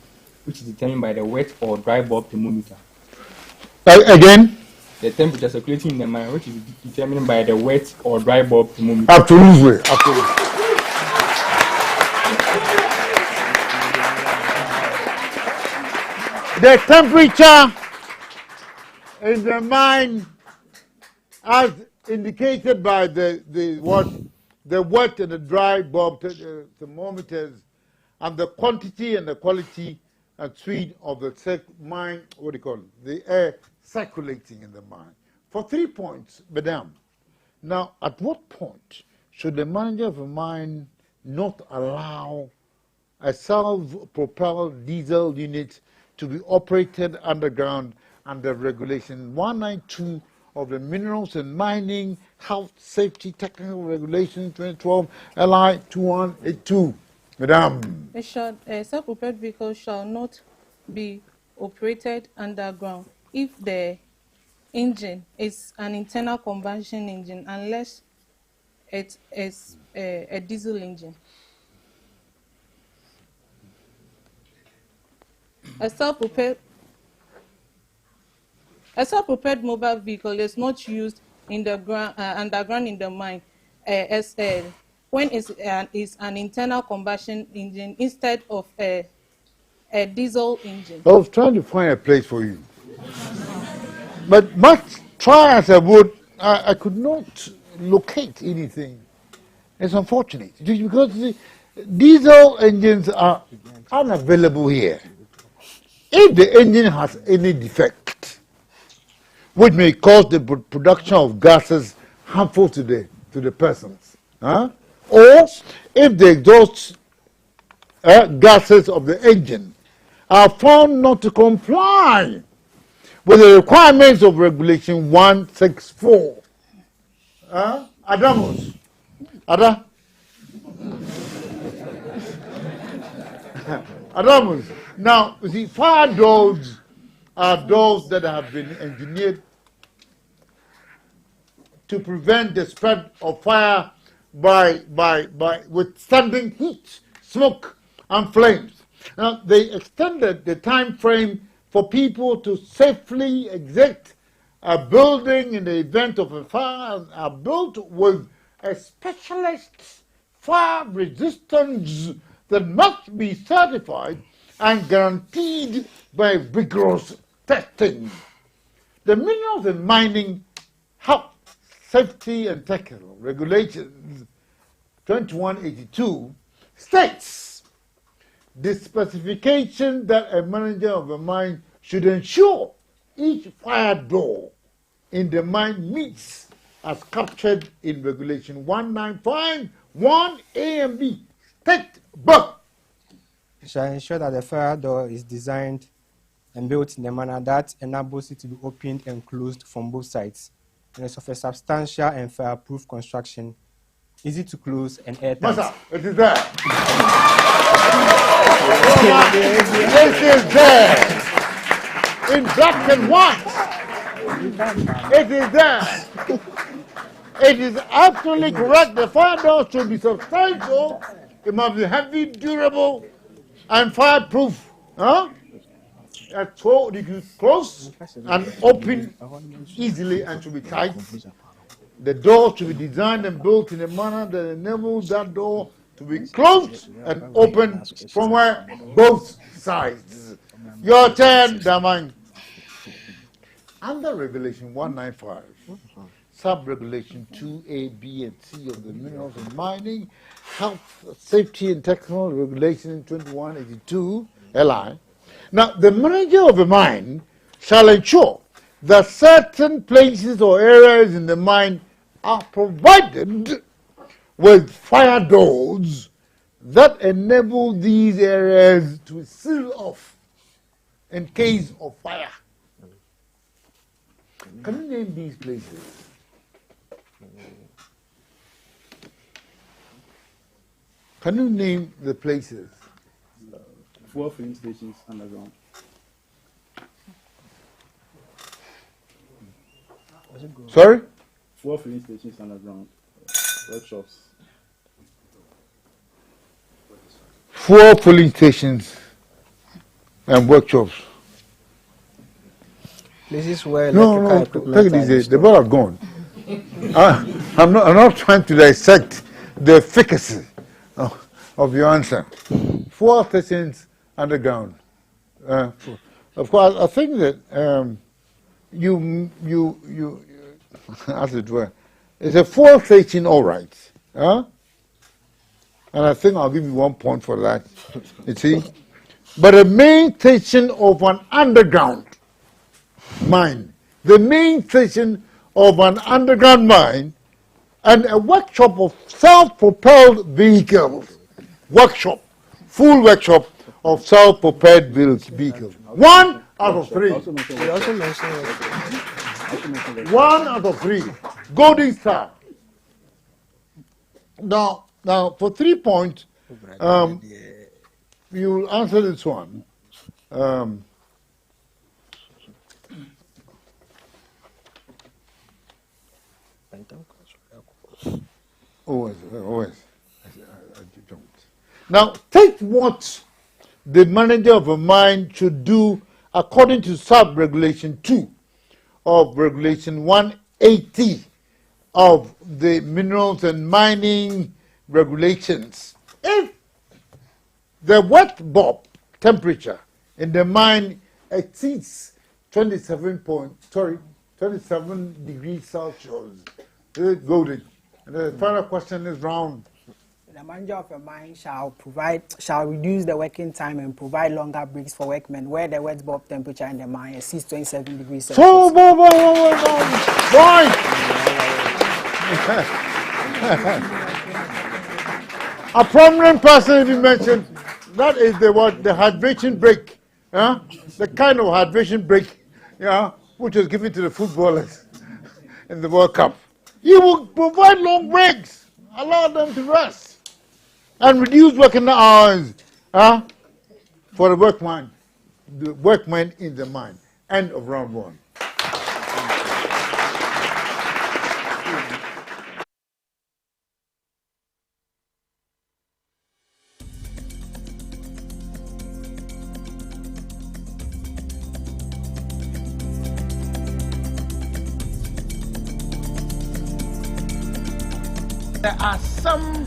which is determined by the wet or dry bulb thermometer. Again? The temperature circulating in the mine, which is determined by the wet or dry bulb thermometer. Absolutely, absolutely. The temperature in the mine, as indicated by the wet and the dry bulb thermometers, and the quantity and the quality and speed of the mine, what do you call it, the air circulating in the mine. For 3 points, madam. Now, at what point should the manager of a mine not allow a self-propelled diesel unit to be operated underground under Regulation 192 of the Minerals and Mining Health Safety Technical Regulation 2012 LI 2182? Madam. A self-propelled vehicle shall not be operated underground if the engine is an internal combustion engine, unless it is a diesel engine. A self-propelled mobile vehicle is not used in the underground in the mine when it is an internal combustion engine instead of a diesel engine. I was trying to find a place for you. But much try as I would, I could not locate anything. It's unfortunate because the diesel engines are unavailable here. If the engine has any defect, which may cause the production of gases harmful to the persons, or if the exhaust gases of the engine are found not to comply with the requirements of Regulation 164. Adamus. Ada? Adamus. Now, you see, fire doors are doors that have been engineered to prevent the spread of fire by withstanding heat, smoke, and flames. Now, they extended the time frame for people to safely exit a building in the event of a fire and are built with a specialist fire resistance that must be certified and guaranteed by vigorous testing. The Minerals and Mining Health, Safety and Technical Regulations 2182 states the specification that a manager of a mine should ensure each fire door in the mine meets as captured in Regulation 195 1A and B. State book. Shall ensure that the fire door is designed and built in a manner that enables it to be opened and closed from both sides, and is of a substantial and fireproof construction, easy to close and airtight. Wassa, it is there. It is there. In black and white. It is there. It is absolutely correct. The fire door should be substantial. It must be heavy, durable, and fireproof. So you can close and open easily and should be tight. The door should be designed and built in a manner that enables that door to be closed and open from where both sides. Your turn, Damang. Under Regulation 195, Sub-Regulation 2A, B, and C of the Minerals and Mining Health, Safety and Technical Regulation 2182 LI. Now, the manager of a mine shall ensure that certain places or areas in the mine are provided with fire doors that enable these areas to seal off in case of fire. Can you name these places? Can you name the places? 4 filling stations underground. Sorry? 4 filling stations underground, workshops. 4 filling stations and workshops. Places where No, electrical take it easy. The ball have gone. I'm not trying to dissect the efficacy of your answer. 4 stations underground. Of course, I think that you as it were, it's a 4 station, all right. And I think I'll give you 1 point for that. You see, but the main station of an underground mine, the main station of an underground mine, and a workshop of self-propelled vehicles. Workshop, full workshop of self-propelled vehicles. 1 out of 3. 1 out of 3. Golden star. Now for 3 points, you will answer this one. Always. Now, take what the manager of a mine should do according to sub-regulation 2 of regulation 180 of the minerals and mining regulations. If the wet bulb temperature in the mine exceeds 27 degrees Celsius, golden. And the final question is round. The manager of a mine shall reduce the working time and provide longer breaks for workmen where the wet bulb temperature in the mine exceeds 27 degrees Celsius. So, a prominent person you mentioned, that is the hydration break. The kind of hydration break, which was given to the footballers in the World Cup. You will provide long breaks, allow them to rest, and reduce working hours for the workmen in the mine. End of round 1. There are some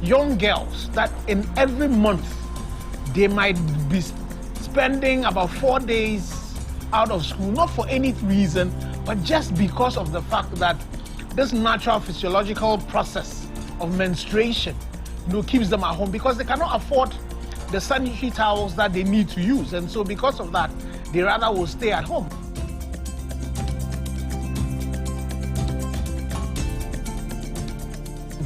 young girls that in every month they might be spending about 4 days out of school, not for any reason, but just because of the fact that this natural physiological process of menstruation keeps them at home because they cannot afford the sanitary towels that they need to use. And so because of that, they rather will stay at home.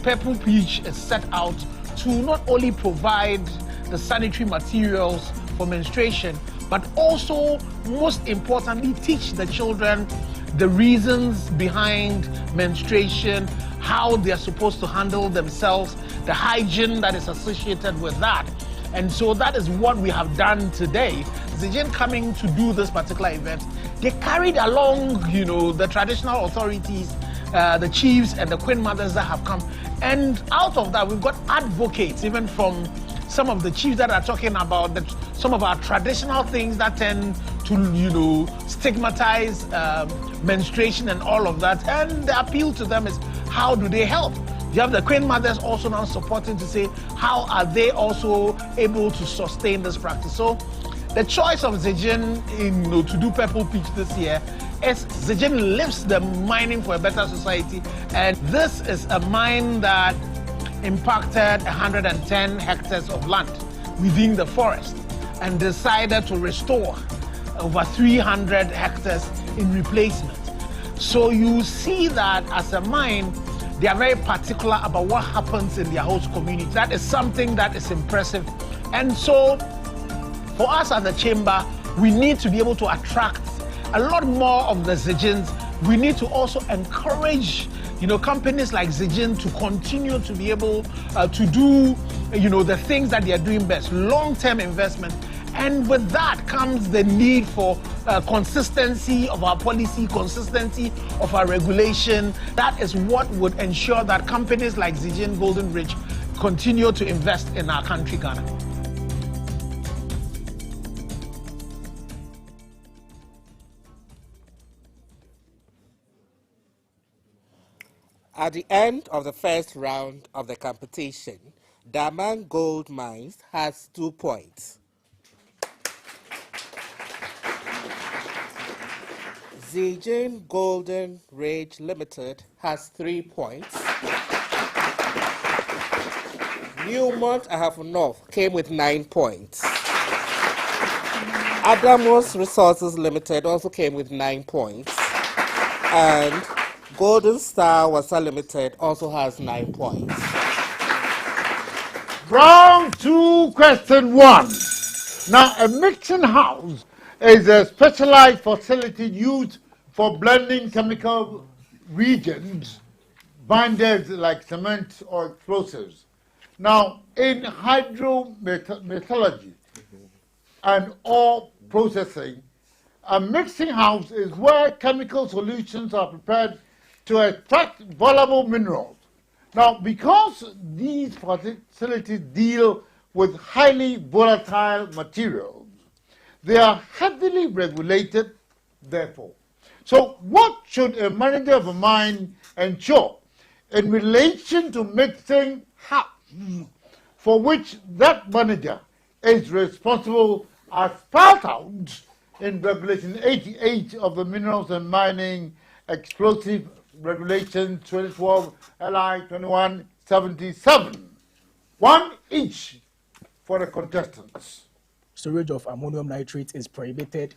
Purple Peach is set out to not only provide the sanitary materials for menstruation, but also, most importantly, teach the children the reasons behind menstruation, how they are supposed to handle themselves, the hygiene that is associated with that. And so that is what we have done today. Zijin coming to do this particular event, they carried along, the traditional authorities, the chiefs and the queen mothers that have come. And out of that, we've got advocates, even from some of the chiefs that are talking about some of our traditional things that tend to, stigmatize menstruation and all of that. And the appeal to them is, how do they help? You have the queen mothers also now supporting to say, how are they also able to sustain this practice? So the choice of Zijin to do Purple Peach this year is Zijin lifts the mining for a better society. And this is a mine that impacted 110 hectares of land within the forest and decided to restore over 300 hectares in replacement. So you see that as a mine, they are very particular about what happens in their host community. That is something that is impressive. And so for us at the chamber, we need to be able to attract a lot more of the Zijins. We need to also encourage, companies like Zijin to continue to be able to do, the things that they are doing best, long-term investment, And with that comes the need for consistency of our policy, consistency of our regulation. That is what would ensure that companies like Zijin Golden Ridge continue to invest in our country, Ghana. At the end of the first round of the competition, Damang Gold Mines has 2 points. Zijin Golden Ridge Limited has 3 points. Newmont Ahafo North came with 9 points. Adamus Resources Limited also came with 9 points. And Golden Star Wassa Limited also has 9 points. Round 2, question 1. Now, a mixing house is a specialized facility used for blending chemical reagents, binders like cement or explosives. Now, in hydrometallurgy and ore processing, a mixing house is where chemical solutions are prepared to extract valuable minerals. Now, because these facilities deal with highly volatile materials, they are heavily regulated, therefore. So, what should a manager of a mine ensure in relation to mixing house for which that manager is responsible as spelled out in Regulation 88 of the Minerals and Mining Explosive Regulation 2012 LI 2177. 1 each for the contestants. Storage of ammonium nitrate is prohibited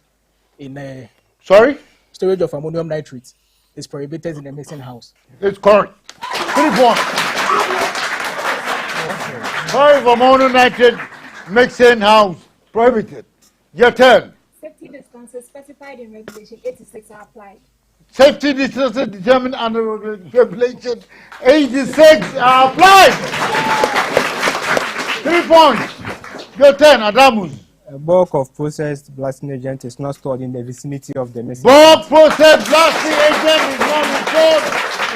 in a... Sorry? Storage of ammonium nitrate is prohibited in a mixing house. It's correct. 3 points. Storage of ammonium nitrate mixing house prohibited. Your turn. Safety distances specified in Regulation 86 are applied. Safety distances determined under Regulation 86 are applied. 3 points. Your turn, Adamus. A bulk of processed blasting agent is not stored in the vicinity of the mixing. Bulk processed blasting agent is not stored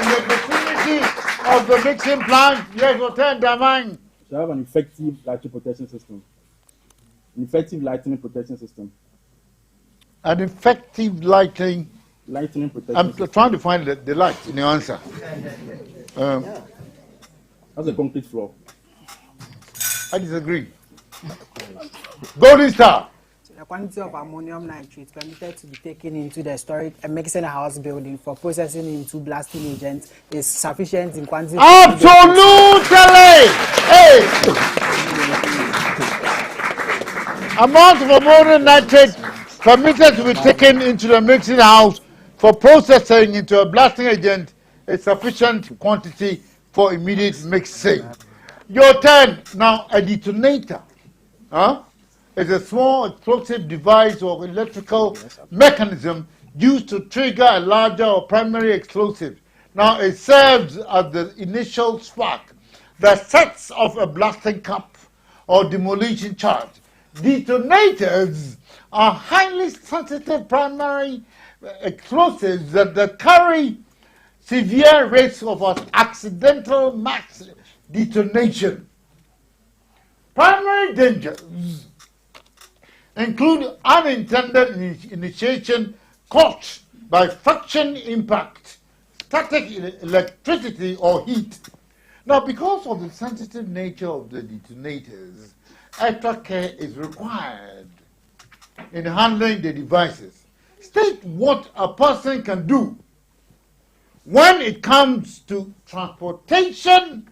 in the vicinity of the mixing plant. Yes, your turn, Damang. Should have an effective lighting protection system. An effective lighting protection system. An effective lighting protection. I'm trying to find the light in your answer. That's a concrete floor. I disagree. Golden Star. So the quantity of ammonium nitrate permitted to be taken into the storage and mixing house building for processing into blasting agents is sufficient in quantity. Absolutely! Hey! Amount of ammonium nitrate permitted to be taken into the mixing house for processing into a blasting agent is sufficient quantity for immediate mixing. Your turn. Now, a detonator is a small explosive device or electrical mechanism used to trigger a larger or primary explosive. Now, it serves as the initial spark that sets off a blasting cap or demolition charge. Detonators are highly sensitive primary explosives that carry severe risks of accidental mass detonation. Primary dangers include unintended initiation caused by friction impact, static electricity, or heat. Now, because of the sensitive nature of the detonators, extra care is required in handling the devices. State what a person can do when it comes to transportation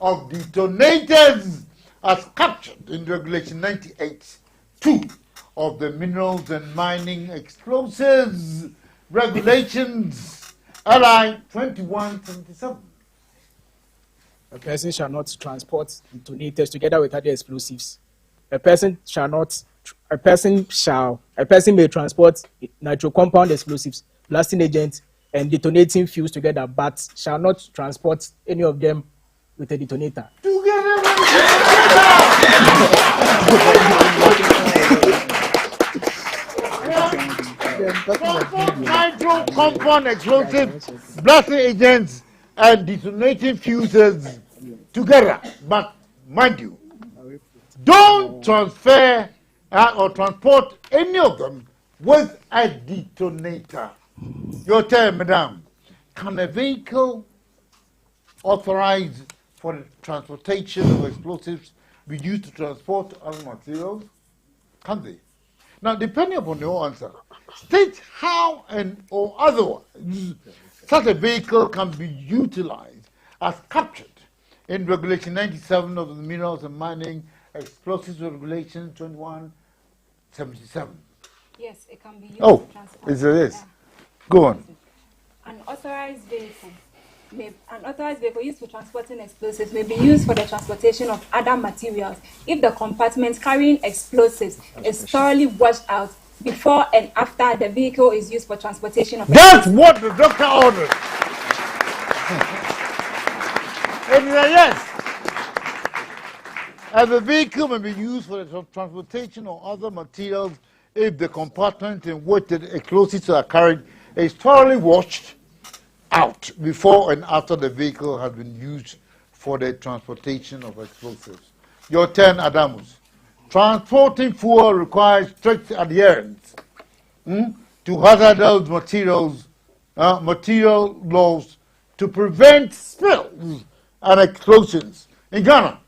of detonators as captured in Regulation 98(2) of the Minerals and Mining Explosives Regulations LI 2177. A person shall not transport detonators together with other explosives. A person may transport nitro compound explosives, blasting agents, and detonating fuels together, but shall not transport any of them with a detonator. transport nitro compound explosives, blasting agents, and detonating fuses together. But mind you, don't transfer or transport any of them with a detonator. Your turn, madam. Can a vehicle authorized for the transportation of explosives be used to transport other materials? Can they? Now, depending upon your answer, state how and or otherwise such a vehicle can be utilized as captured in Regulation 97 of the Minerals and Mining Explosives Regulation 2177. Yes, it can be used Oh, to transport. is it is? Yeah. Go on. An authorized vehicle used for transporting explosives may be used for the transportation of other materials if the compartment carrying explosives is thoroughly washed out before and after the vehicle is used for transportation of That's what the doctor ordered. And yes, and the vehicle may be used for the transportation of other materials if the compartment in which the explosives are carried is thoroughly washed out before and after the vehicle has been used for the transportation of explosives. Your turn, Adamus. Transporting fuel requires strict adherence to hazardous material laws to prevent spills and explosions. In Ghana,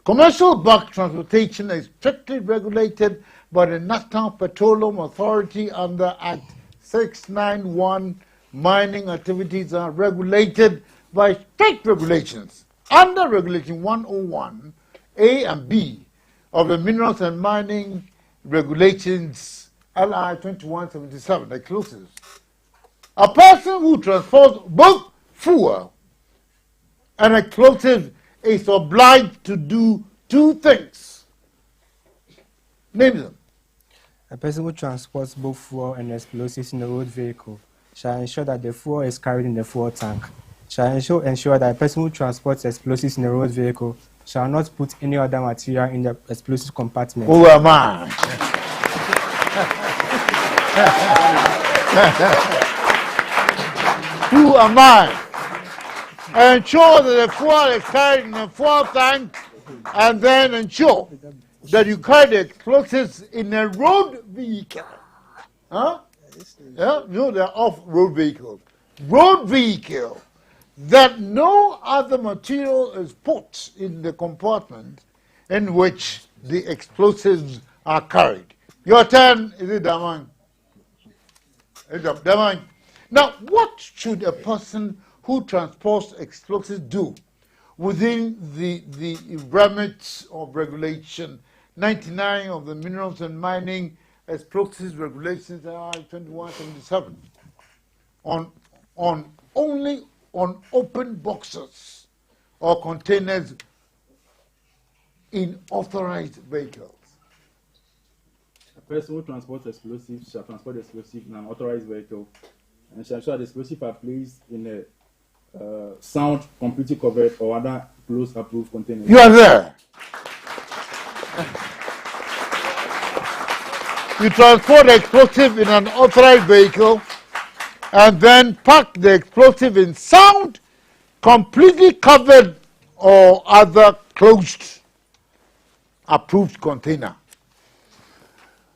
commercial bulk transportation is strictly regulated by the National Petroleum Authority under Act 691. Mining activities are regulated by strict regulations under Regulation 101 A and B of the Minerals and Mining Regulations LI 2177 explosives. A person who transports both fuel and explosives is obliged to do two things. Name them. A person who transports both fuel and explosives in a road vehicle shall ensure that the fuel is carried in the fuel tank. Shall ensure that a person who transports explosives in a road vehicle shall not put any other material in the explosive compartment. Who am I? Who am I? Ensure that the fuel is carried in the fuel tank, and then ensure that you carry the explosives in a road vehicle. Huh? Yeah, no, they're off-road vehicles. Road vehicle that no other material is put in the compartment in which the explosives are carried. Your turn, is it Damang? Damang. Now, what should a person who transports explosives do within the remit of Regulation 99 of the Minerals and Mining Explosives Regulations 2177 only on open boxes or containers in authorized vehicles? A person who transports explosives shall transport explosives in an authorized vehicle and shall ensure the explosives are placed in a sound, completely covered or other closed approved containers. You are there. You transport the explosive in an authorized vehicle and then pack the explosive in sound, completely covered or other closed approved container.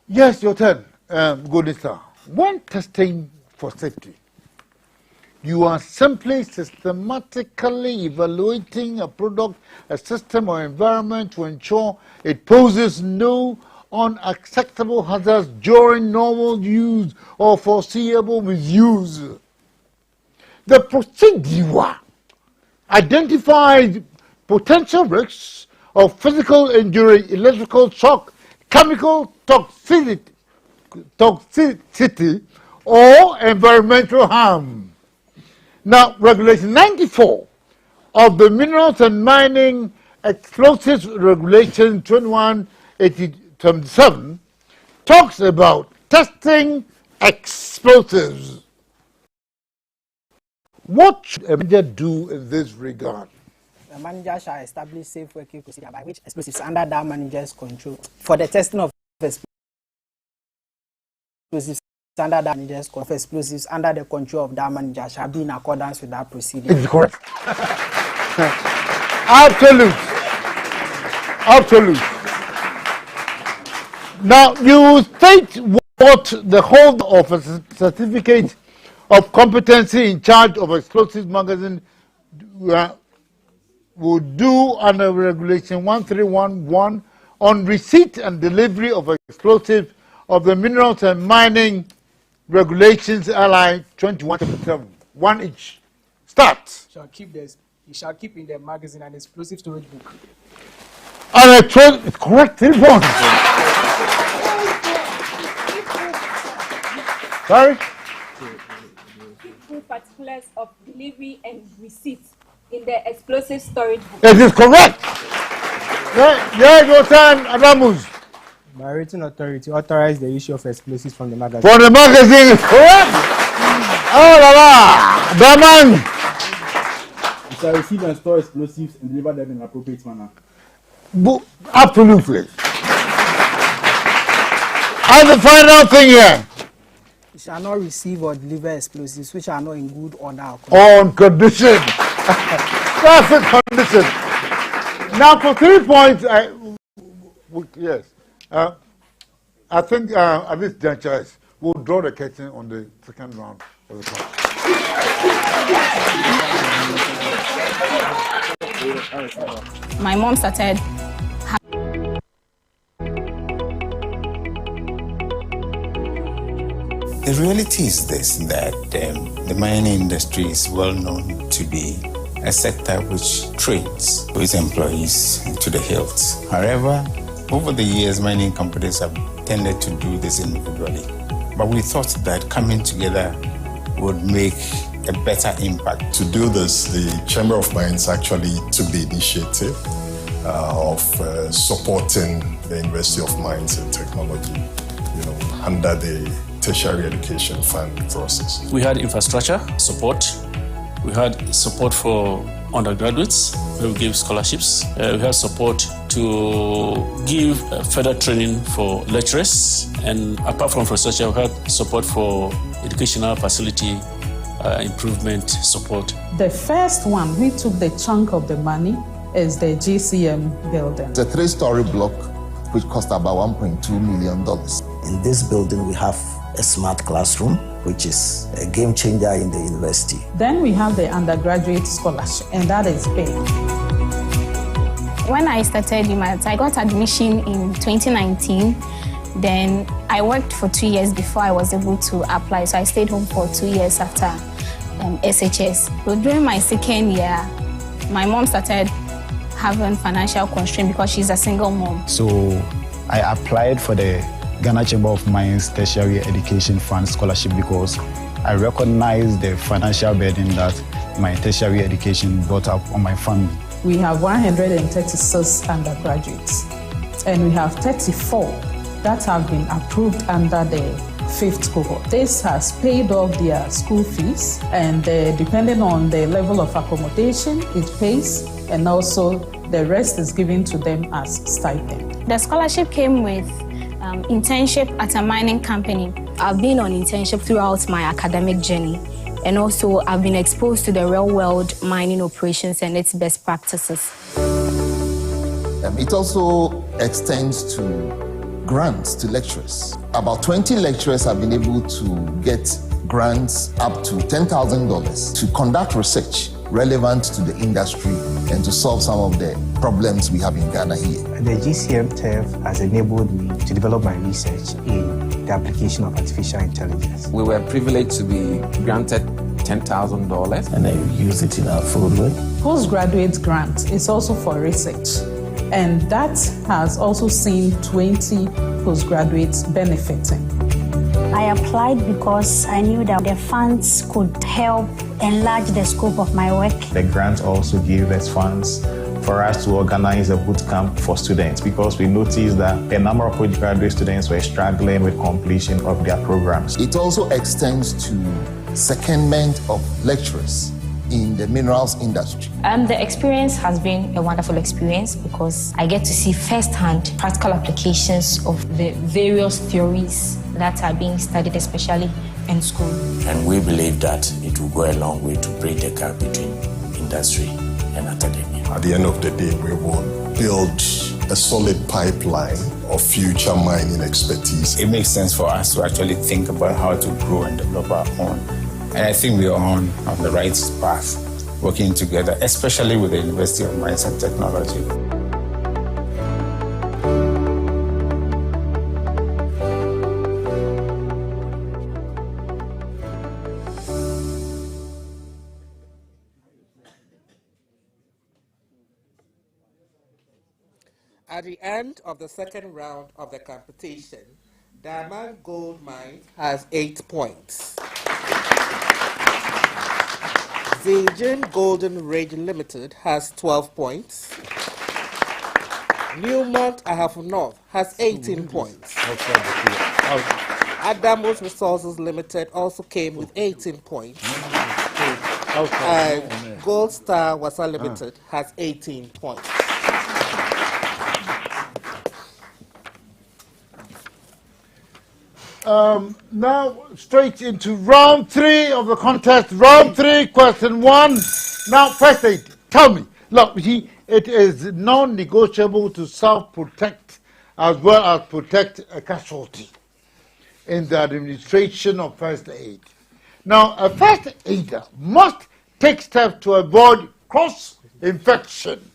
Yes, your turn, good sir. When testing for safety, you are simply systematically evaluating a product, a system, or environment to ensure it poses no unacceptable hazards during normal use or foreseeable misuse. The procedure identifies potential risks of physical injury, electrical shock, chemical toxicity, or environmental harm. Now, Regulation 94 of the Minerals and Mining Explosives Regulation 2177 talks about testing explosives. What should a manager do in this regard? The manager shall establish safe working procedure by which explosives under that manager's control for the testing of explosives explosives under that manager's of explosives under the control of that manager shall be in accordance with that proceeding. It's correct. Absolute. Absolute. Now, you state what the holder of a certificate of competency in charge of explosives magazine would do under Regulation 1311 on receipt and delivery of explosives of the Minerals and Mining Regulations LI 2177. One each. Start. He shall keep in the magazine an explosive storage book. And it's correct. 3 points. Sorry? Full particulars of delivery and receipt in the explosive storage book. It is correct. Yeah, your turn, Adamus. By written authority, authorize the issue of explosives from the magazine. From the magazine is correct. Oh la la. Damang. You shall receive and store explosives and deliver them in an appropriate manner. Absolutely. And the final thing here. You shall not receive or deliver explosives which are not in good order. On condition. That's a condition. Now for 3 points, yes. I think at this juncture, we'll draw the curtain on the second round of the class. My mom started. The reality is this, that the mining industry is well known to be a sector which trades its employees to the hilt. However, over the years, mining companies have tended to do this individually. But we thought that coming together would make a better impact. To do this, the Chamber of Mines actually took the initiative of supporting the University of Mines and Technology, under the Tertiary Education Fund process. We had infrastructure support. We had support for undergraduates. We gave scholarships. We had support to give further training for lecturers. And apart from infrastructure, we had support for educational facility improvement support. The first one, we took the chunk of the money, is the GCM building. It's a 3-story block which cost about $1.2 million. In this building, we have a smart classroom, which is a game changer in the university. Then we have the undergraduate scholarship, and that is big. When I started UMass, I got admission in 2019. Then I worked for 2 years before I was able to apply, so I stayed home for 2 years after SHS. So during my second year, my mom started having financial constraints because she's a single mom. So I applied for the Ghana Chamber of Mines Tertiary Education Fund Scholarship because I recognize the financial burden that my tertiary education brought up on my family. We have 136 undergraduates, and we have 34 that have been approved under the 5th cohort. This has paid off their school fees, and depending on the level of accommodation, it pays, and also the rest is given to them as stipend. The scholarship came with internship at a mining company. I've been on internship throughout my academic journey, and also I've been exposed to the real-world mining operations and its best practices. It also extends to grants to lecturers. About 20 lecturers have been able to get grants up to $10,000 to conduct research relevant to the industry and to solve some of the problems we have in Ghana here. The GCM TEF has enabled me to develop my research in the application of artificial intelligence. We were privileged to be granted $10,000. And I use it in our field work. Postgraduate grant is also for research, and that has also seen 20 postgraduates benefiting. I applied because I knew that the funds could help enlarge the scope of my work. The grant also gave us funds for us to organize a boot camp for students because we noticed that a number of postgraduate students were struggling with completion of their programs. It also extends to secondment of lecturers in the minerals industry? The experience has been a wonderful experience because I get to see firsthand practical applications of the various theories that are being studied, especially in school. And we believe that it will go a long way to bridge the gap between industry and academia. At the end of the day, we will build a solid pipeline of future mining expertise. It makes sense for us to actually think about how to grow and develop our own. And I think we are on the right path, working together, especially with the University of Mines and Technology. At the end of the second round of the competition, Damang Gold Mine has 8 points. Zijin Golden Ridge Limited has 12 points. Newmont Ahafo North has 18 points. Adamus Resources Limited also came with 18 points. And Gold Star Wassa Limited has 18 points. Now, straight into round 3 of the contest. Round 3, question 1. Now, first aid, tell me. Look, it is non-negotiable to self-protect as well as protect a casualty in the administration of first aid. Now, a first aider must take steps to avoid cross-infection.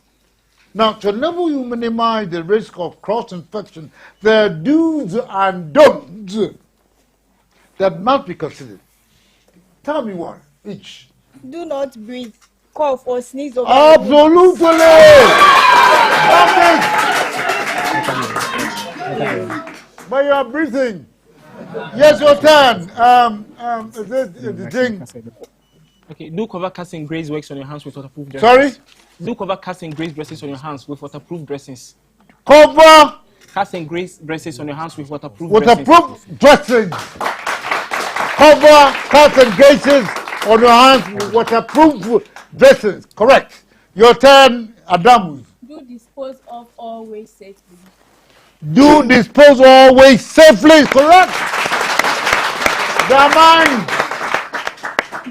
Now, to enable you minimize the risk of cross-infection, there are do's and don'ts that must be considered. Tell me one, each. Do not breathe, cough, or sneeze over. Absolutely! But you are breathing. Yes, your turn. The thing. Okay, do cover casting graze works on your hands with waterproof dressings. Sorry? Do cover casting graze dresses on your hands with waterproof dressings. Cover casting graze dresses on your hands with waterproof dressings. Cover casting grazes on your hands with waterproof dressings. Correct. Your turn, Adamus. Do dispose of all waste safely. Do dispose all waste safely. Correct. Damang.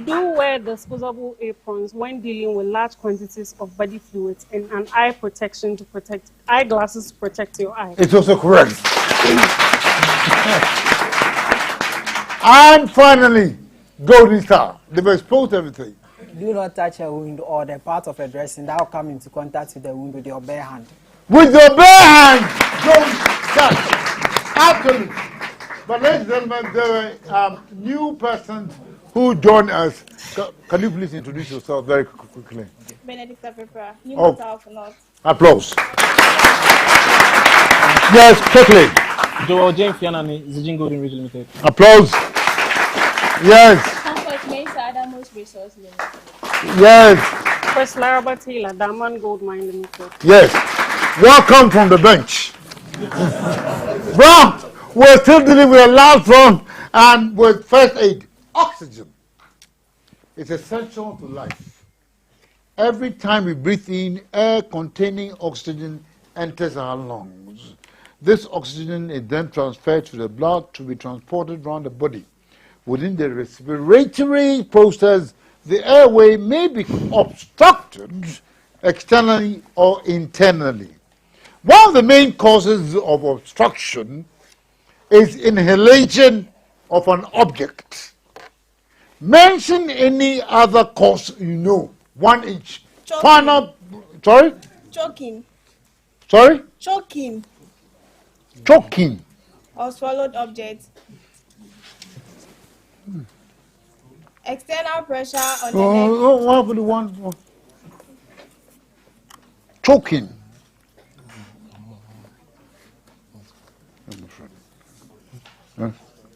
Do wear disposable aprons when dealing with large quantities of body fluids and an eye protection to protect eyeglasses to protect your eye. It's also correct. And finally, Golden Star. They've exposed everything. Do not touch a wound or the part of a dressing that will come into contact with the wound with your bare hand. With your bare hand! Don't touch. Absolutely. But ladies and gentlemen, there were new persons who joined us. Can you please introduce yourself very quickly? Benedict Afepra, Newmont Ahafo North. Applause. Yes, quickly. Joel James Fianani, Zijin Golden Ridge Limited. Applause. Yes. Comfort Mesa, Adamus Resource Limited. Yes. Chris Laraba Taylor, Damang Gold Mine Limited. Yes. Welcome from the bench. Well, we're still dealing with the last round and with first aid. Oxygen is essential to life. Every time we breathe in, air containing oxygen enters our lungs. This oxygen is then transferred to the blood to be transported around the body. Within the respiratory process, the airway may be obstructed externally or internally. One of the main causes of obstruction is inhalation of an object. Mention any other cause you know. One each. Sorry? Choking. Sorry? Choking. Choking. Or swallowed objects. External pressure on the neck. What would you want? Choking.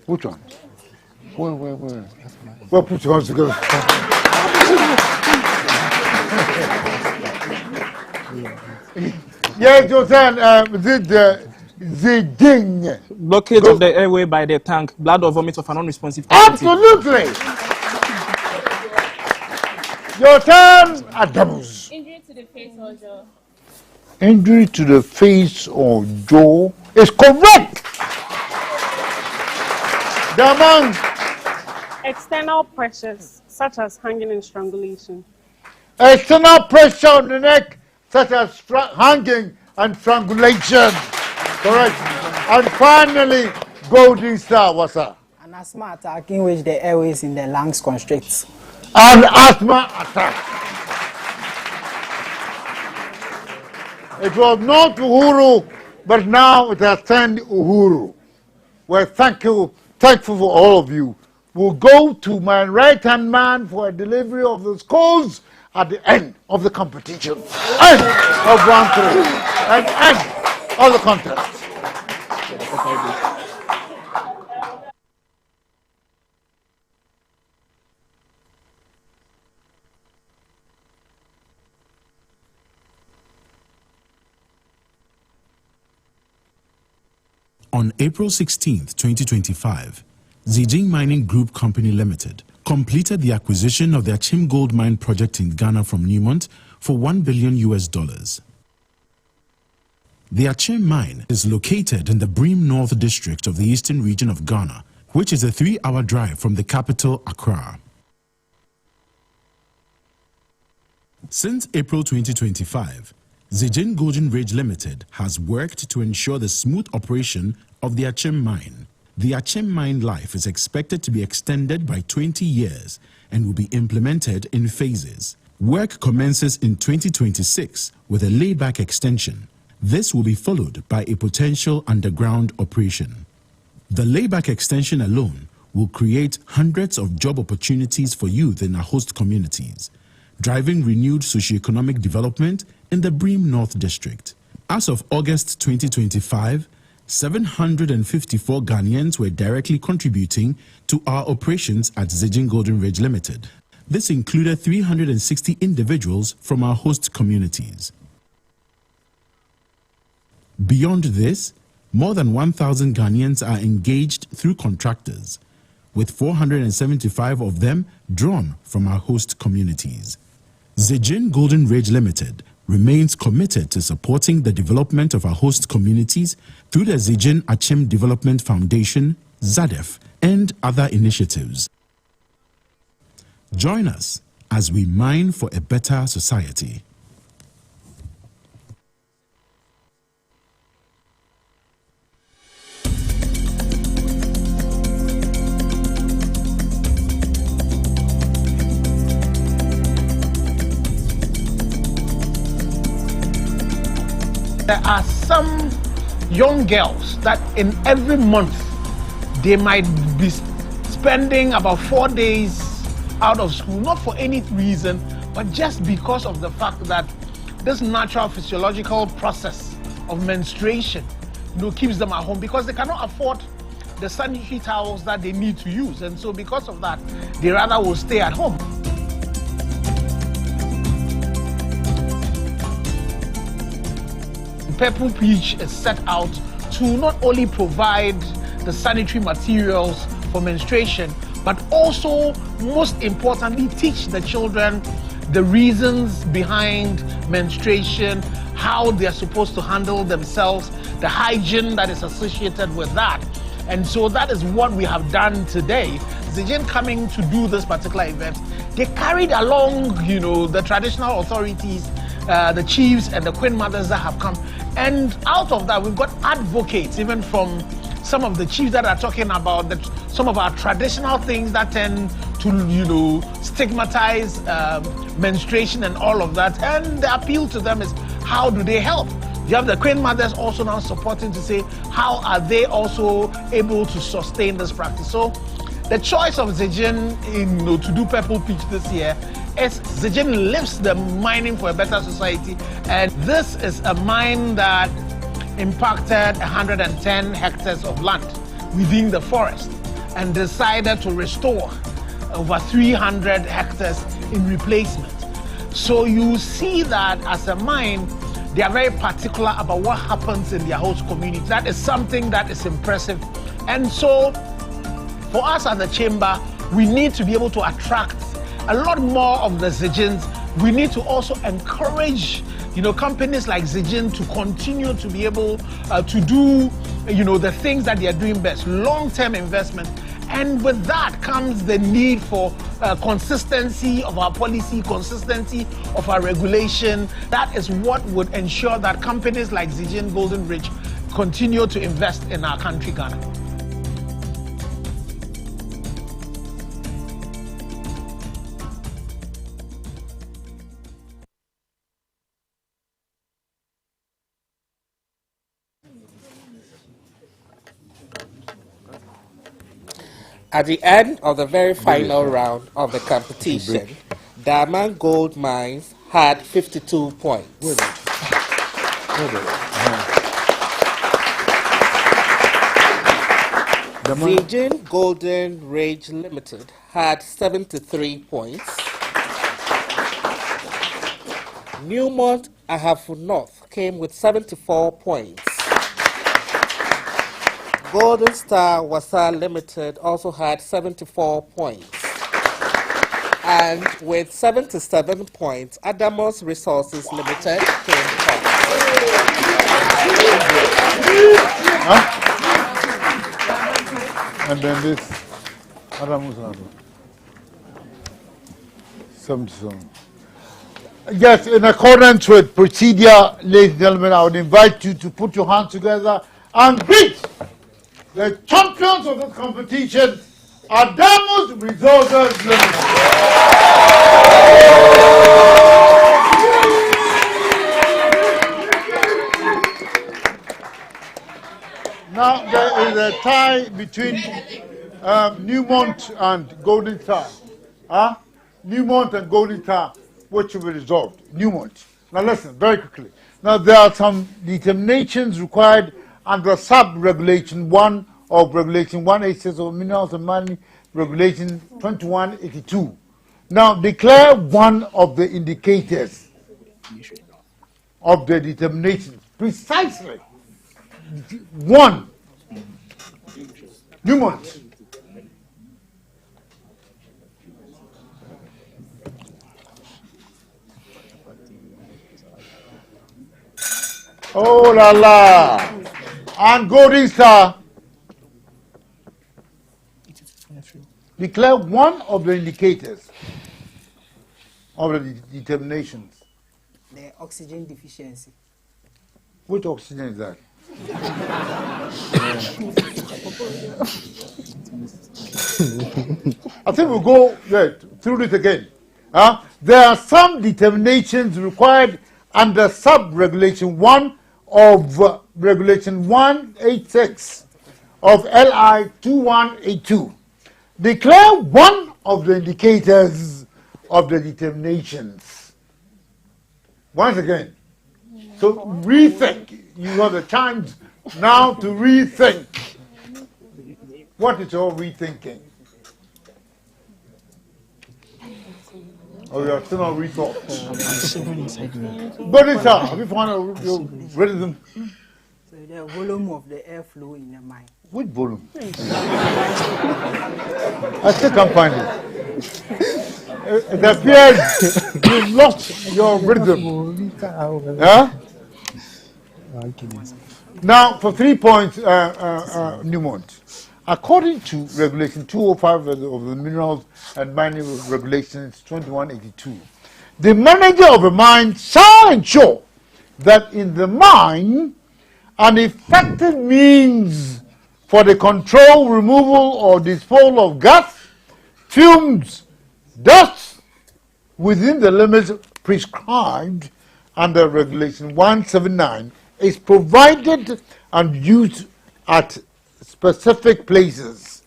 Which one? Where? Well, put your hands together. Yes, your turn. Zijin. Blockage of the airway by the tank, blood or vomit of an unresponsive patient. Absolutely. Your turn, Adamus. Injury to the face or jaw. Injury to the face or jaw is correct. Damang. External pressures, such as hanging and strangulation. External pressure on the neck, such as hanging and strangulation. Correct. And finally, golden star, Wassa. An asthma attack in which the airways in the lungs constrict. An asthma attack. It was not Uhuru, but now it has turned Uhuru. Well, thankful for all of you. We'll go to my right-hand man for a delivery of the scores at the end of the competition. End of round 3. And end of the contest. On April 16, 2025, Zijin Mining Group Company Limited completed the acquisition of the Achim Gold Mine project in Ghana from Newmont for $1 billion. The Achim Mine is located in the Bream North District of the Eastern Region of Ghana, which is a 3-hour drive from the capital, Accra. Since April 2025, Zijin Golden Ridge Limited has worked to ensure the smooth operation of the Achim Mine. The Achim Mine life is expected to be extended by 20 years and will be implemented in phases. Work commences in 2026 with a layback extension. This will be followed by a potential underground operation. The layback extension alone will create hundreds of job opportunities for youth in our host communities, driving renewed socioeconomic development in the Bream North District. As of August 2025, 754 Ghanaians were directly contributing to our operations at Zijin Golden Ridge Limited. This included 360 individuals from our host communities. Beyond this, more than 1,000 Ghanaians are engaged through contractors, with 475 of them drawn from our host communities. Zijin Golden Ridge Limited remains committed to supporting the development of our host communities through the Zijin Achim Development Foundation, ZADEF, and other initiatives. Join us as we mine for a better society. There are some young girls that in every month they might be spending about 4 days out of school, not for any reason, but just because of the fact that this natural physiological process of menstruation, keeps them at home because they cannot afford the sanitary towels that they need to use, and so because of that, they rather will stay at home. Purple Peach is set out to not only provide the sanitary materials for menstruation, but also, most importantly, teach the children the reasons behind menstruation, how they're supposed to handle themselves, the hygiene that is associated with that. And so that is what we have done today. Zijin coming to do this particular event, they carried along, the traditional authorities, the chiefs and the queen mothers that have come. And out of that, we've got advocates, even from some of the chiefs that are talking about some of our traditional things that tend to, stigmatize menstruation and all of that. And the appeal to them is, how do they help? You have the queen mothers also now supporting to say, how are they also able to sustain this practice? So the choice of Zijin to do Purple Peach this year is Zijin lifts the mining for a better society, and this is a mine that impacted 110 hectares of land within the forest and decided to restore over 300 hectares in replacement. So you see that as a mine, they are very particular about what happens in their host community. That is something that is impressive. And so for us at the chamber, we need to be able to attract a lot more of the Zijins, we need to also encourage, companies like Zijin to continue to be able to do, the things that they are doing best, long-term investment. And with that comes the need for consistency of our policy, consistency of our regulation. That is what would ensure that companies like Zijin Golden Ridge continue to invest in our country, Ghana. At the end of the very final round of the competition, Damang Gold Mines had 52 points. Zijin Golden Ridge Limited had 73 points. Newmont Ahafo North came with 74 points. Golden Star Wassa Limited also had 74 points. And with 77 points, Adamus Resources Limited came top. And then this Adamus 77. Yes, in accordance with procedure, ladies and gentlemen, I would invite you to put your hands together and greet the champions of this competition, Adamus Resources Limited. Now there is a tie between Newmont and Golden Star. Newmont and Golden Star, which will be resolved. Newmont. Now listen, very quickly. Now there are some determinations required under sub-regulation 1 of Regulation 186 of Minerals and Mining, Regulation 2182. Now declare one of the indicators of the determinations. Precisely. 1. Newmont. Oh la la. And Golden Star. Declare one of the indicators of the determinations. The oxygen deficiency. Which oxygen is that? I think we'll go through it again. There are some determinations required under sub-regulation 1 of Regulation 186 of LI 2182. Declare one of the indicators of the determinations. Once again. So rethink. You have the chance now to rethink. What is your rethinking? Oh, you are still on rethought. But it's have you found your rhythm? So the volume of the airflow in the mine. Which volume? I still can't find it. It appears you've lost your rhythm. Huh? Now, for 3 points, Newmont. According to Regulation 205 of the Minerals and Mining Regulations 2182, the manager of a mine shall ensure that in the mine an effective means for the control, removal, or disposal of gas, fumes, dust within the limits prescribed under Regulation 179 is provided and used at specific places.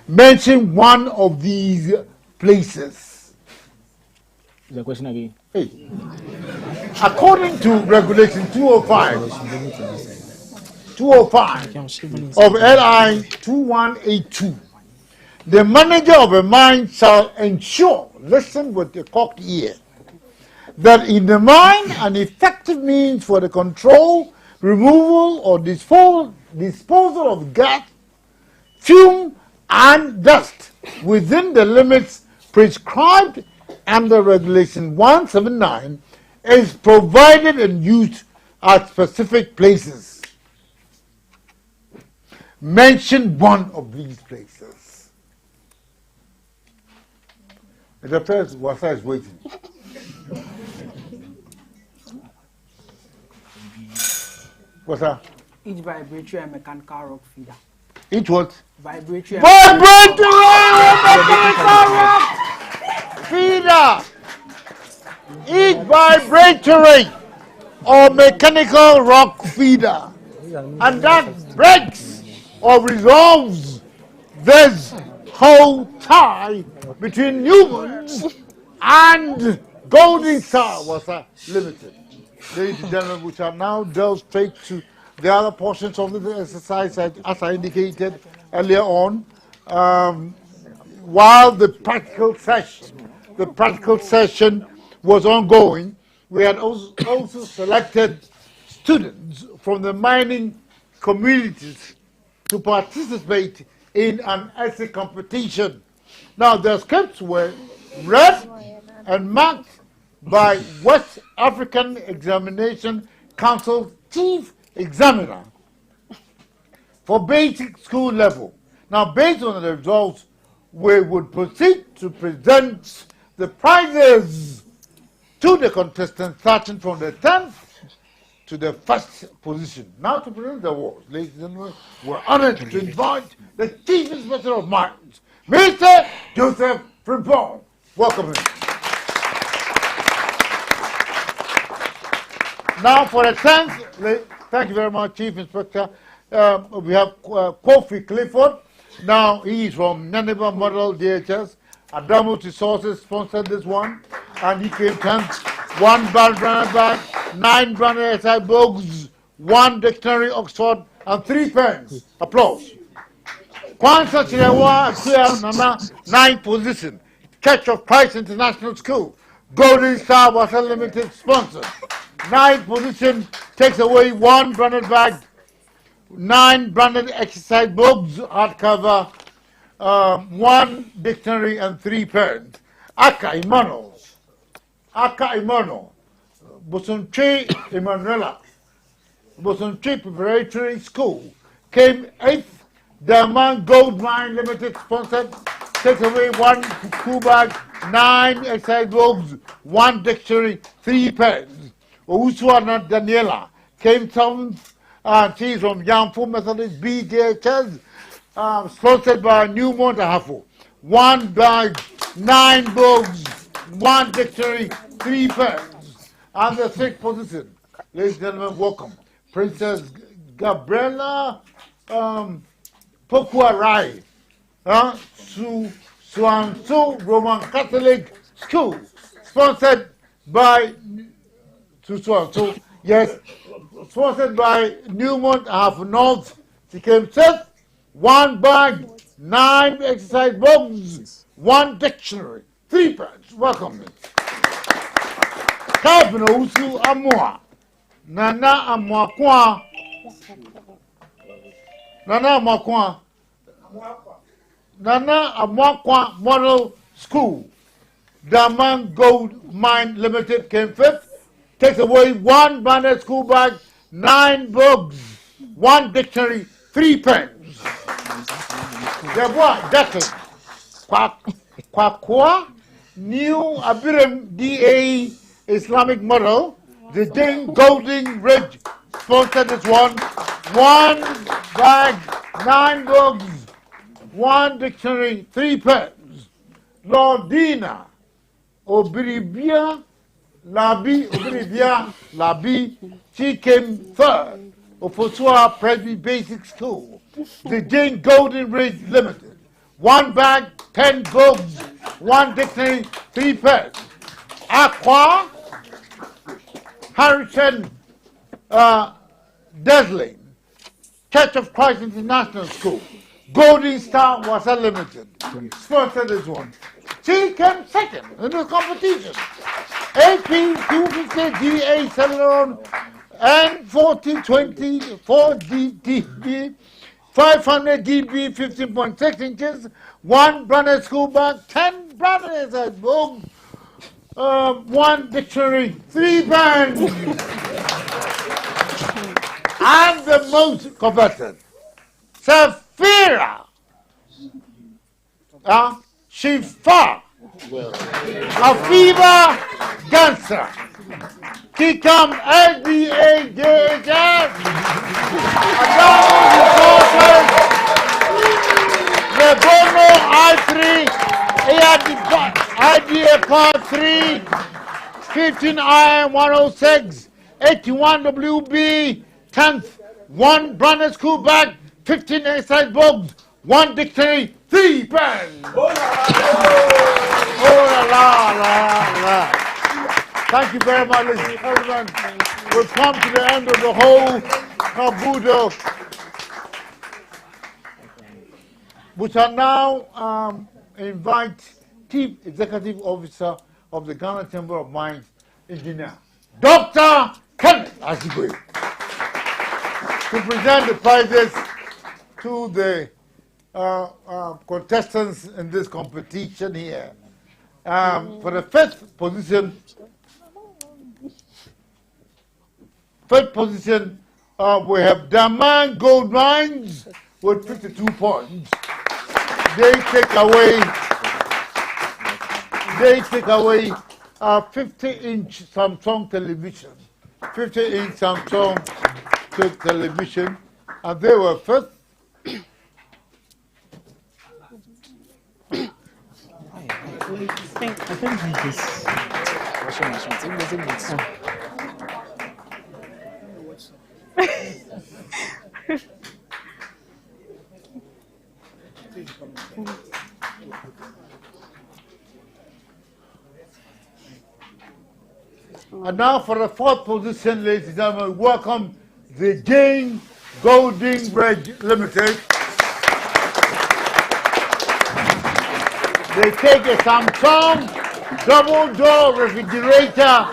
Mention one of these places. The question again. Hey. According to Regulation 205 of LI 2182, the manager of a mine shall ensure, listen with the cocked ear, that in the mine an effective means for the control, removal, or disposal of gas, fume, and dust within the limits prescribed under Regulation 179 is provided and used at specific places. Mention one of these places. The first Wassa is waiting. What's that? Each vibratory and mechanical rock feeder. Each what? Vibratory. Feeder. Each vibratory or mechanical rock feeder, and that breaks or resolves this whole tie between Newmont and Golden Star Wassa Limited. Ladies and gentlemen, we shall now delve straight to the other portions of the exercise, as I indicated earlier on. While the practical session was ongoing, we had also selected students from the mining communities to participate in an essay competition. Now, their scripts were read and marked by West African Examination Council Chief Examiner for basic school level. Now, based on the results, we would proceed to present the prizes to the contestants starting from the 10th to the first position. Now, to present the awards, ladies and gentlemen, we're honored to invite the Chief Inspector of Mines, Mr. Joseph Frimpong. Welcome him. Now, for the 10th, thank you very much, Chief Inspector. We have Kofi Clifford. Now, he is from Naneba Model DHS. Adamus Resources sponsored this one, and he came 10th. 1 banana bag, 9 banana SI books, 1 dictionary Oxford, and 3 pens. Applause. Kwanzaa Chilewa Akuya Nana, 9th position. Church of Christ International School. Golden Star Wassa Limited sponsored. 9th position takes away 1 branded bag, 9 branded exercise books, hardcover, 1 dictionary, and 3 pens. Aka Emmanuel, Bosonche Emanuela, Bosonche Preparatory School, came 8th. Damang Gold Mine Limited sponsored, takes away 1 school bag, 9 exercise books, 1 dictionary, 3 pens. Owusuana Daniela came 7th, and she is from Yamfu Methodist BJHS, sponsored by Newmont Ahafo. 1 bag, 9 books, 1 dictionary, 3 pens. And the 6th position, ladies and gentlemen, welcome, Princess Gabriela Pokuarai, Suansu Roman Catholic School, sponsored by Suansu, yes, sponsored by Newmont Ahafo North. She came 6th, 1 bag, 9 exercise books, 1 dictionary, 3 pens. Welcome. Kabino Usu Amua, Nana Amuakwa, Nana Amuakwa Model School. Damang Gold Mine Limited came 5th, takes away 1 branded school bag, 9 books, 1 dictionary, 3 pens. Devoir Declan, Kwakwa, New Abiram DA Islamic Model, the Zijin Golden Ridge sponsored this one. 1 bag, 9 books, 1 dictionary, 3 pens. Lordina Obiribia Labi, she came 3rd. Ofosua Presby Basic School, the Jane Golden Ridge Limited. 1 bag, 10 books, 1 dictionary, 3 pens. Aqua Harrison Desling, Church of Christ International School, Golden Star Wassa Limited, sponsored this one. She came 2nd in the competition. AP 250 DA Celeron and 1420 4DB 500 DB 15.6 inches, 1 branded school bag, 10 branded books, 1 dictionary, 3 pens. And the most coveted, Safira Shifa Afiba Gansa Kikam LDAJHS Adamus Resources Lebono I3 IDA Part 3 15 IM 106 81 WB 10th 1 Brandon School bag 15 exercise books 1 dictionary 3 pens. Oh la la. Thank you very much, ladies and gentlemen. We've come to the end of the whole caboodle. We shall now invite Chief Executive Officer of the Ghana Chamber of Mines, Engineer Dr. Kenneth Asigwe, to present the prizes to the contestants in this competition here. For the fifth position, we have Damang Gold Mines with 52 points. They take away 50-inch Samsung television. 50-inch Samsung television, and they were first. I think this washing machine doesn't make sense. And now for the fourth position, ladies and gentlemen, welcome the Zijin Golden Bridge Limited. They take a Samsung double door refrigerator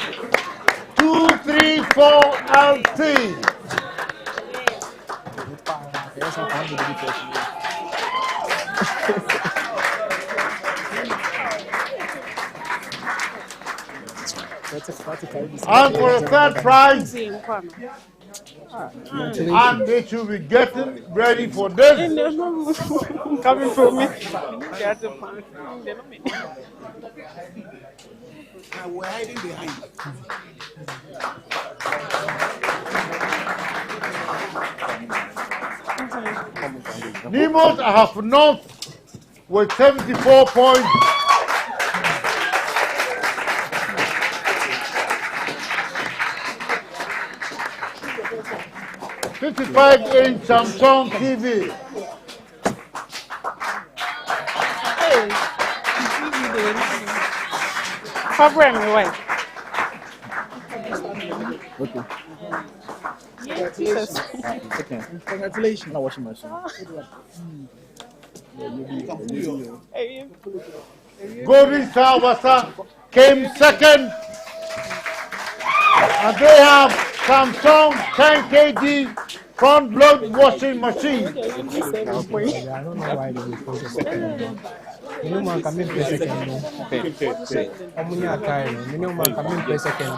234 LT. And for the third prize, and they should be getting ready for this. Coming from me. We're hiding behind. Newmont Ahafo North with 74 points. $55-inch Samsung TV. Covering me, wait. Okay. Jesus. Okay. Congratulations. Not washing machine. Golden Star Wassa came second. And they have Samsung 10 kg front load washing machine. I don't know why they will put second. Minimum coming per second. Minimum coming per second.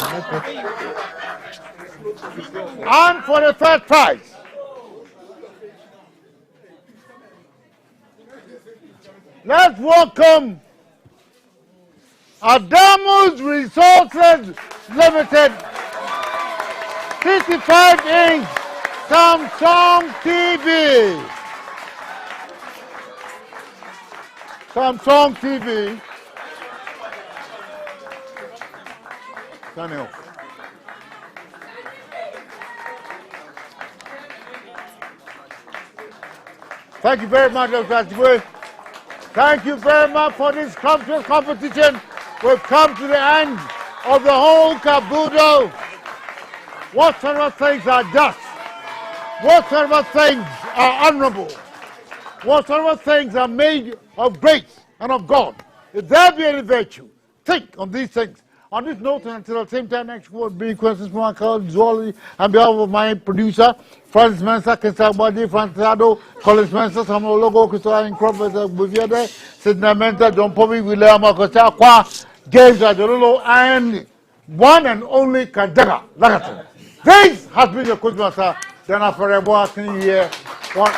And for the third prize, let's welcome Adamus Resources Limited 55-inch Samsung TV. Samsung TV. Turn it off. Thank you very much, Dr. Asigwe. Thank you very much for this competition. We've come to the end of the whole caboodle. Whatever things are just, whatever things are honorable, whatever things are made of grace and of God, if there be any virtue, think on these things. On this note, and until the same time next week, will be questions from my colleague Zoology, on behalf of my producer, Francis Mensa, Kensa Badi, Francis Ado, Collins Mensa, Samuel Logo, Christopher Incrop, Buviade, Sidney Menta, John Pobi, William Akocha, Kwa, James Adololo, and one and only Kandaga Lagaton. This has been your Coach Master, Dana Ferrebo, here. What?